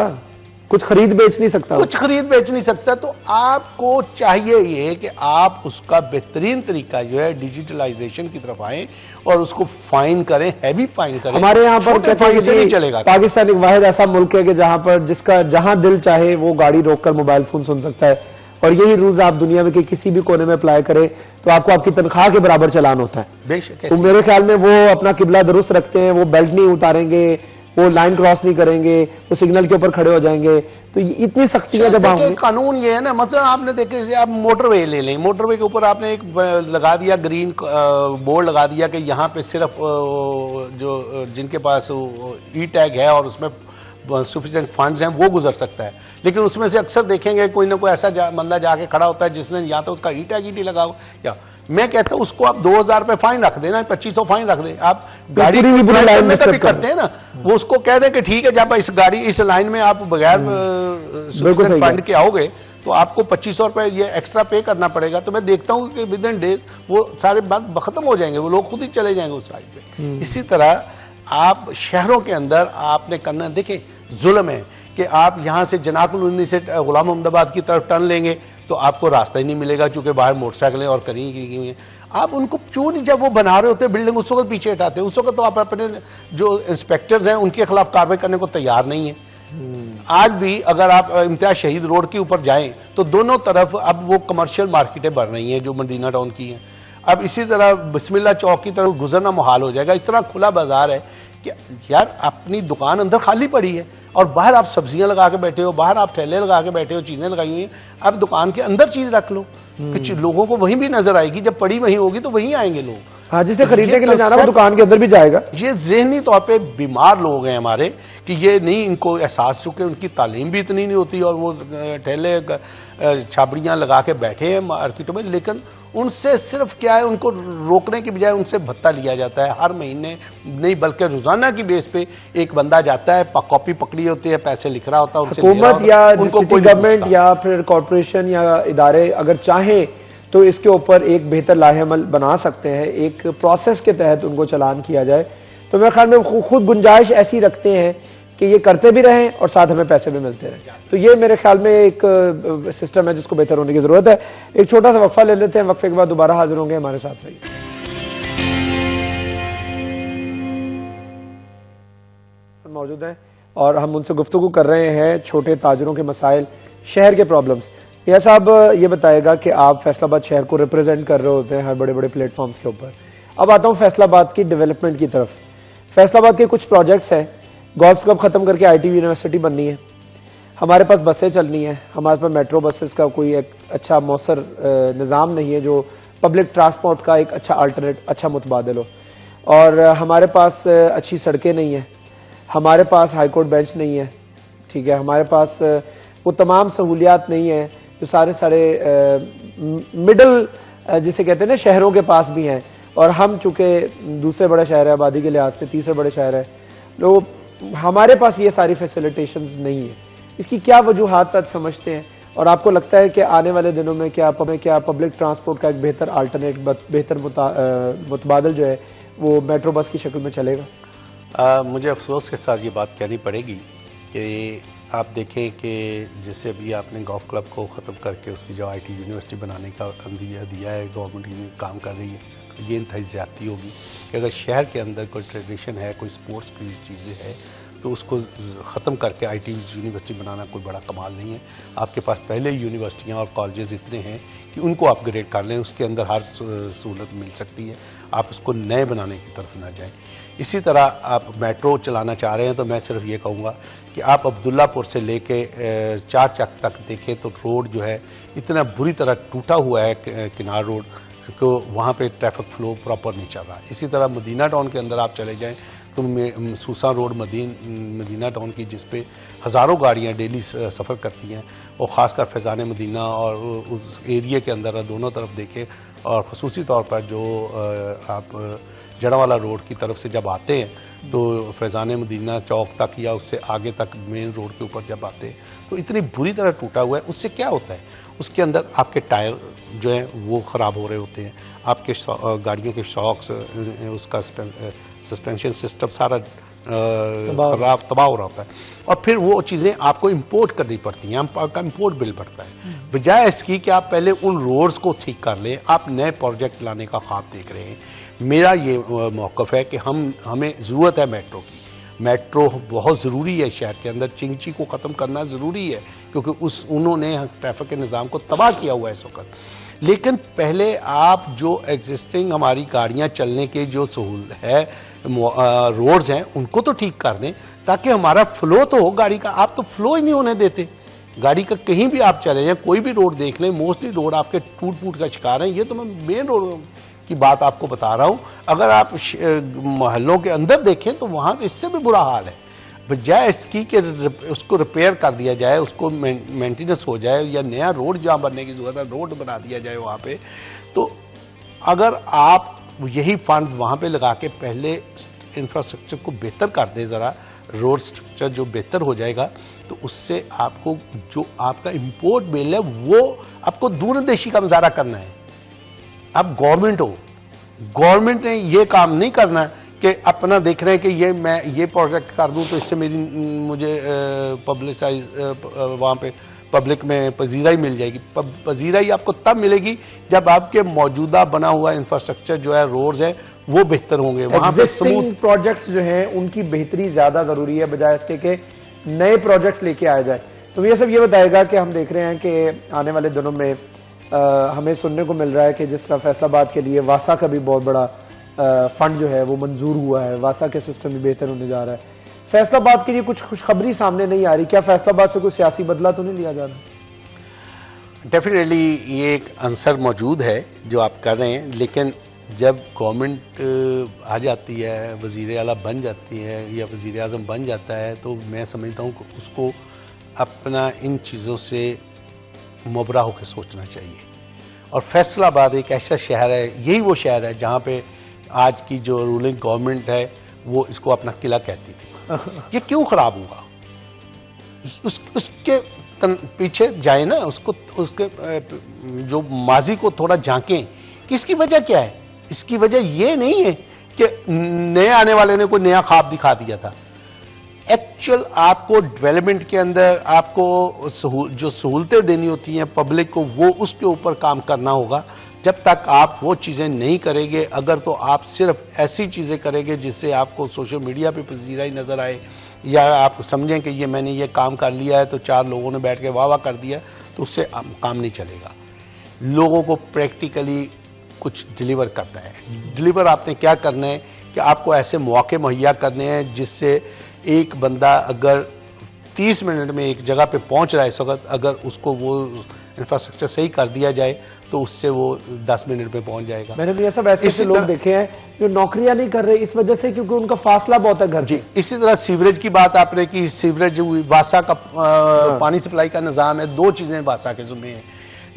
कुछ खरीद बेच नहीं सकता, कुछ खरीद बेच नहीं सकता। तो आपको चाहिए ये कि आप उसका बेहतरीन तरीका जो है डिजिटलाइजेशन की तरफ आए और उसको फाइन करें, हैवी फाइन करें। हमारे यहाँ पर फाइन से नहीं चलेगा। पाकिस्तान एक वाहिद ऐसा मुल्क है कि जहां पर जिसका जहां दिल चाहे वो गाड़ी रोककर मोबाइल फोन सुन सकता है, और यही रूल्स आप दुनिया में के किसी भी कोने में अप्लाई करें तो आपको आपकी तनख्वाह के बराबर चालान होता है। बेशक। तो मेरे ख्याल में वो अपना किबला दुरुस्त रखते हैं, वो बेल्ट नहीं उतारेंगे, वो लाइन क्रॉस नहीं करेंगे, वो सिग्नल के ऊपर खड़े हो जाएंगे। तो इतनी सख्तियां जब हम कानून ये है ना, मतलब आपने देखे आप मोटरवे ले लें, मोटरवे के ऊपर आपने एक लगा दिया ग्रीन बोर्ड लगा दिया कि यहाँ पे सिर्फ जो जिनके पास ई टैग है और उसमें सफिशिएंट फंड्स हैं वो गुजर सकता है। लेकिन उसमें से अक्सर देखेंगे कोई ना कोई ऐसा बंदा जाके खड़ा होता है जिसने या तो उसका ई टैग ही नहीं लगा हो, या मैं कहता हूं उसको आप 2,000 रुपए फाइन रख देना, 2500 फाइन रख दें। आप गाड़ी लाइन में कभी करते हैं ना, वो उसको कह दें कि ठीक है जब इस लाइन में आप बगैर फंड के आओगे तो आपको 2500 रुपए ये एक्स्ट्रा पे करना पड़ेगा। तो मैं देखता हूं कि विद इन डेज वो सारे बात खत्म हो जाएंगे, वो लोग खुद ही चले जाएंगे उस साइड पे। इसी तरह आप शहरों के अंदर आपने करना, देखें जुल्म है कि आप यहां से जनाकुल से गुलाम अहमदाबाद की तरफ टर्न लेंगे तो आपको रास्ता ही नहीं मिलेगा क्योंकि बाहर मोटरसाइकिलें और करी की हुई हैं। आप उनको क्यों नहीं, जब वो बना रहे होते बिल्डिंग उस वक्त पीछे हटाते हैं? उस वक्त तो आप अपने जो इंस्पेक्टर्स हैं उनके खिलाफ कार्रवाई करने को तैयार नहीं है। आज भी अगर आप इम्तियाज शहीद रोड के ऊपर जाएं तो दोनों तरफ अब वो कमर्शियल मार्केटें बढ़ रही हैं जो मदीना टाउन की हैं। अब इसी तरह बिस्मिल्लाह चौक की तरफ गुजरना मुहाल हो जाएगा। इतना खुला बाजार है कि यार अपनी दुकान अंदर खाली पड़ी है और बाहर आप सब्जियां लगा के बैठे हो, बाहर आप ठेले लगा के बैठे हो, चीजें लगाई हुई हैं, आप दुकान के अंदर चीज रख लो कि लोगों को वहीं भी नजर आएगी। जब पड़ी वहीं होगी तो वहीं आएंगे लोग। हाँ, जिसे खरीदने के लिए जाना वो दुकान के अंदर भी जाएगा। ये ज़हनी तौर पे बीमार लोग हैं हमारे कि ये नहीं, इनको एहसास, चुके उनकी तालीम भी इतनी नहीं होती और वो ठेले छाबड़ियां लगा के बैठे हैं मार्केटों में। लेकिन उनसे सिर्फ क्या है, उनको रोकने की बजाय उनसे भत्ता लिया जाता है हर महीने नहीं बल्कि रोजाना की बेस पे। एक बंदा जाता है, कॉपी पकड़ी होती है, पैसे लिख रहा होता है, हुकूमत या उनको गवर्नमेंट या फिर कॉरपोरेशन या इदारे अगर चाहें तो इसके ऊपर एक बेहतर लाहेअमल बना सकते हैं, एक प्रोसेस के तहत उनको चालान किया जाए। तो मेरे ख्याल में खुद गुंजाइश ऐसी रखते हैं कि ये करते भी रहें और साथ हमें पैसे भी मिलते रहें। तो ये मेरे ख्याल में एक सिस्टम है जिसको बेहतर होने की जरूरत है। एक छोटा सा वक्फा ले लेते हैं, वक्फे के बाद दोबारा हाजिर होंगे, हमारे साथ रहिए। मौजूद हैं और हम उनसे गुफ्तगू कर रहे हैं छोटे ताजरों के मसाइल, शहर के प्रॉब्लम्स। यह साहब ये बताएगा कि आप फैसलाबाद शहर को रिप्रेजेंट कर रहे होते हैं हर बड़े बड़े प्लेटफॉर्म्स के ऊपर। अब आता हूं फैसलाबाद की डेवलपमेंट की तरफ। फैसलाबाद के कुछ प्रोजेक्ट्स हैं, गोल्फ क्लब खत्म करके आईटी यूनिवर्सिटी बननी है, हमारे पास बसें चलनी है, हमारे पास मेट्रो बसेस का कोई एक अच्छा मौसर निज़ाम नहीं है जो पब्लिक ट्रांसपोर्ट का एक अच्छा अल्टरनेट, अच्छा मुतबादिल हो। और हमारे पास अच्छी सड़कें नहीं हैं, हमारे पास हाई कोर्ट बेंच नहीं है, ठीक है, हमारे पास वो तमाम सहूलियात नहीं है जो सारे मिडल जिसे कहते हैं ना शहरों के पास भी हैं, और हम चूंकि दूसरे बड़े शहर है आबादी के लिहाज से, तीसरे बड़े शहर है, तो हमारे पास ये सारी फैसिलिटेशंस नहीं है। इसकी क्या वजूहात आज समझते हैं, और आपको लगता है कि आने वाले दिनों में क्या पब्लिक ट्रांसपोर्ट का एक बेहतर अल्टरनेट, बेहतर मुतबादल जो है वो मेट्रो बस की शक्ल में चलेगा? मुझे अफसोस के साथ ये बात कहनी पड़ेगी कि आप देखें कि जैसे अभी आपने गॉल्फ क्लब को ख़त्म करके उसकी जो IT यूनिवर्सिटी बनाने का दिया है, गवर्नमेंट ये काम कर रही है, ये इंतहाई ज़्यादती होगी कि अगर शहर के अंदर कोई ट्रेडिशन है, कोई स्पोर्ट्स की चीज़ें हैं, तो उसको ख़त्म करके IT यूनिवर्सिटी बनाना कोई बड़ा कमाल नहीं है। आपके पास पहले यूनिवर्सिटियाँ और कॉलेजेस इतने हैं कि उनको अपग्रेड कर लें, उसके अंदर हर सहूलत मिल सकती है, आप उसको नए बनाने की तरफ ना जाएं। इसी तरह आप मेट्रो चलाना चाह रहे हैं तो मैं सिर्फ ये कहूँगा कि आप अब्दुल्लापुर से लेके 4 चक तक देखें तो रोड जो है इतना बुरी तरह टूटा हुआ है, किनार रोड, क्योंकि वहाँ पे ट्रैफिक फ्लो प्रॉपर नहीं चल रहा। इसी तरह मदीना टाउन के अंदर आप चले जाएं तो सूसा रोड मदीना टाउन की, जिस पे हज़ारों गाड़ियाँ डेली सफ़र करती हैं, और ख़ासकर फैज़ान मदीना और उस एरिया के अंदर दोनों तरफ देखें, और ख़ुसूसी तौर पर जो आप जड़ावाला रोड की तरफ से जब आते हैं तो फैज़ान मदीना चौक तक या उससे आगे तक मेन रोड के ऊपर जब आते हैं तो इतनी बुरी तरह टूटा हुआ है। उससे क्या होता है, उसके अंदर आपके टायर जो हैं वो ख़राब हो रहे होते हैं, आपके गाड़ियों के शॉक्स, उसका सस्पेंशन सिस्टम सारा खराब तबाह हो रहा होता है, और फिर वो चीज़ें आपको इंपोर्ट करनी पड़ती हैं, आपका इंपोर्ट बिल बढ़ता है। बजाय इसकी कि आप पहले उन रोड्स को ठीक कर लें, आप नए प्रोजेक्ट लाने का ख्वाब देख रहे हैं। मेरा ये मौक़िफ़ है कि हमें ज़रूरत है मेट्रो की। मेट्रो बहुत ज़रूरी है शहर के अंदर, चिंची को ख़त्म करना ज़रूरी है क्योंकि उन्होंने ट्रैफिक के निज़ाम को तबाह किया हुआ है इस वक्त। लेकिन पहले आप जो एग्जिस्टिंग हमारी गाड़ियाँ चलने के जो सहूलत है, रोड्स हैं, उनको तो ठीक कर दें ताकि हमारा फ्लो तो हो गाड़ी का। आप तो फ्लो ही नहीं होने देते गाड़ी का, कहीं भी आप चले जाएं, कोई भी रोड देख लें, मोस्टली रोड आपके टूट फूट का शिकार हैं। ये तो मैं मेन रोड की बात आपको बता रहा हूं। अगर आप मोहल्लों के अंदर देखें तो वहां तो इससे भी बुरा हाल है। बजाय इसकी कि उसको रिपेयर कर दिया जाए, उसको मेंटेनेंस हो जाए, या नया रोड जहां बनने की जरूरत है रोड बना दिया जाए वहां पे, तो अगर आप यही फंड वहां पे लगा के पहले इंफ्रास्ट्रक्चर को बेहतर कर दें, जरा रोड स्ट्रक्चर जो बेहतर हो जाएगा, तो उससे आपको जो आपका इंपोर्ट बिल है वो आपको दूरंदेशी का मुजाहरा करना है। आप गवर्नमेंट हो, गवर्नमेंट ने ये काम नहीं करना कि अपना देख रहे हैं कि मैं ये प्रोजेक्ट कर दूं तो इससे मुझे पब्लिसाइज वहाँ पे पब्लिक में पजीराई मिल जाएगी। पजीराई आपको तब मिलेगी जब आपके मौजूदा बना हुआ इंफ्रास्ट्रक्चर जो है, रोड्स है, वो बेहतर होंगे। वहाँ पे स्मूथ प्रोजेक्ट्स जो हैं उनकी बेहतरी ज्यादा जरूरी है बजाय इसके कि नए प्रोजेक्ट्स लेके आए जाए। तो ये सब ये बताएगा कि हम देख रहे हैं कि आने वाले दिनों में हमें सुनने को मिल रहा है कि जिस तरह फैसलाबाद के लिए वासा का भी बहुत बड़ा फंड जो है वो मंजूर हुआ है, वासा के सिस्टम भी बेहतर होने जा रहा है। फैसलाबाद के लिए कुछ खुशखबरी सामने नहीं आ रही, क्या फैसलाबाद से कोई सियासी बदला तो नहीं लिया जा रहा? डेफिनेटली ये एक आंसर मौजूद है जो आप कर रहे हैं, लेकिन जब गवर्नमेंट आ जाती है, वज़ीर आला बन जाती है या वज़ीर आज़म बन जाता है, तो मैं समझता हूँ कि उसको अपना इन चीज़ों से मुबरा होकर सोचना चाहिए। और फैसलाबाद एक ऐसा शहर है, यही वो शहर है जहाँ पे आज की जो रूलिंग गवर्नमेंट है वो इसको अपना किला कहती थी। ये क्यों खराब हुआ? उसके पीछे जाए ना, उसके जो माजी को थोड़ा झांकें कि इसकी वजह क्या है। इसकी वजह ये नहीं है कि नए आने वाले ने कोई नया ख्वाब दिखा दिया था। एक्चुअल आपको डेवलपमेंट के अंदर आपको जो सहूलतें देनी होती हैं पब्लिक को, वो उसके ऊपर काम करना होगा। जब तक आप वो चीज़ें नहीं करेंगे, अगर तो आप सिर्फ ऐसी चीज़ें करेंगे जिससे आपको सोशल मीडिया पे पजीराई नज़र आए, या आप समझें कि ये मैंने ये काम कर लिया है तो 4 लोगों ने बैठ के वाह वाह कर दिया, तो उससे काम नहीं चलेगा। लोगों को प्रैक्टिकली कुछ डिलीवर करना है। डिलीवर आपने क्या करना है कि आपको ऐसे मौके मुहैया करने हैं जिससे एक बंदा अगर 30 मिनट में एक जगह पे पहुंच रहा है इस वक्त, अगर उसको वो इंफ्रास्ट्रक्चर सही कर दिया जाए तो उससे वो 10 मिनट में पहुंच जाएगा। मैंने भी ये सब ऐसे लोग देखे हैं जो नौकरियां नहीं कर रहे इस वजह से, क्योंकि उनका फासला बहुत है घर से। इसी तरह सीवरेज की बात आपने की, सीवरेज वासा का पानी सप्लाई का निज़ाम है, 2 चीज़ें वासा के ज़िम्मे हैं।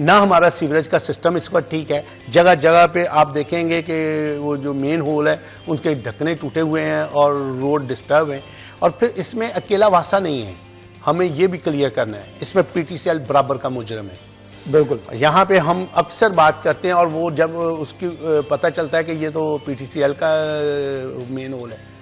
ना हमारा सीवरेज का सिस्टम इस वक्त ठीक है, जगह जगह पे आप देखेंगे कि वो जो मेन होल है उनके ढकने टूटे हुए हैं और रोड डिस्टर्ब हैं। और फिर इसमें अकेला वासा नहीं है, हमें ये भी क्लियर करना है, इसमें पीटीसीएल बराबर का मुजरम है। बिल्कुल, यहाँ पे हम अक्सर बात करते हैं और वो जब उसकी पता चलता है कि ये तो पीटीसीएल का मेन होल है।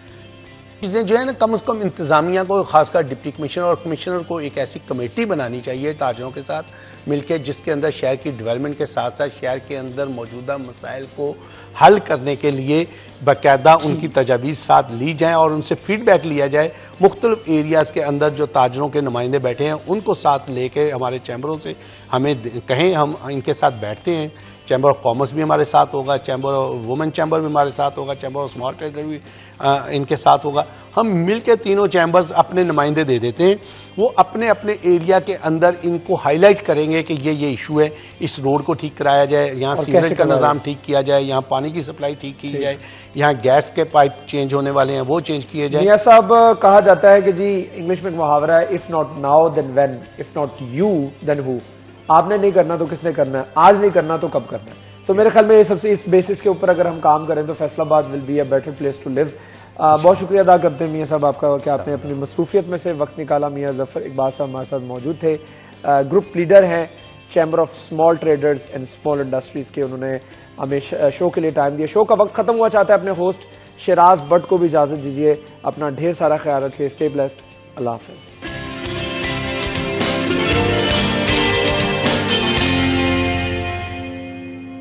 चीज़ें जो है ना, कम से कम इंतजामिया को, खासकर डिप्टी कमिश्नर और कमिश्नर को एक ऐसी कमेटी बनानी चाहिए ताजरों के साथ मिलकर, जिसके अंदर शहर की डेवलपमेंट के साथ साथ शहर के अंदर मौजूदा मसाइल को हल करने के लिए बाकायदा उनकी तजावीज़ साथ ली जाएँ और उनसे फीडबैक लिया जाए। मुख्तलिफ एरियाज़ के अंदर जो ताजरों के नुमाइंदे बैठे हैं उनको साथ लेके हमारे चैम्बरों से हमें कहें, हम इनके साथ बैठते हैं। चैम्बर ऑफ कॉमर्स भी हमारे साथ होगा, चैम्बर ऑफ वुमेन चैम्बर भी हमारे साथ होगा, चैम्बर ऑफ स्मॉल ट्रेडर भी इनके साथ होगा। हम मिलकर तीनों चैम्बर्स अपने नुमाइंदे दे देते हैं, वो अपने अपने एरिया के अंदर इनको हाईलाइट करेंगे कि ये इशू है, इस रोड को ठीक कराया जाए, यहाँ सीवरेज का निज़ाम ठीक किया जाए, यहाँ पानी की सप्लाई ठीक की जाए, यहाँ गैस के पाइप चेंज होने वाले हैं वो चेंज किए जाए। मियां साहब, कहा जाता है कि जी इंग्लिश में एक मुहावरा है, if not now then when, if not you then who. आपने नहीं करना तो किसने करना है, आज नहीं करना तो कब करना है। तो मेरे ख्याल में ये सबसे इस बेसिस के ऊपर अगर हम काम करें तो Faisalabad will be a better place to live. बहुत शुक्रिया अदा करते हैं मियां साहब आपका कि आपने अपनी मसरूफियत में से वक्त निकाला। मियां जफर इकबाल साहब हमारे साथ मौजूद थे, ग्रुप लीडर हैं chamber of small traders and small industries के। उन्होंने हमें शो के लिए टाइम दिया। शो का वक्त खत्म हुआ, चाहता है अपने होस्ट शिराज भट्ट को भी इजाजत दीजिए। अपना ढेर सारा ख्याल रखिए। Stay blessed. अल्लाह हाफिज।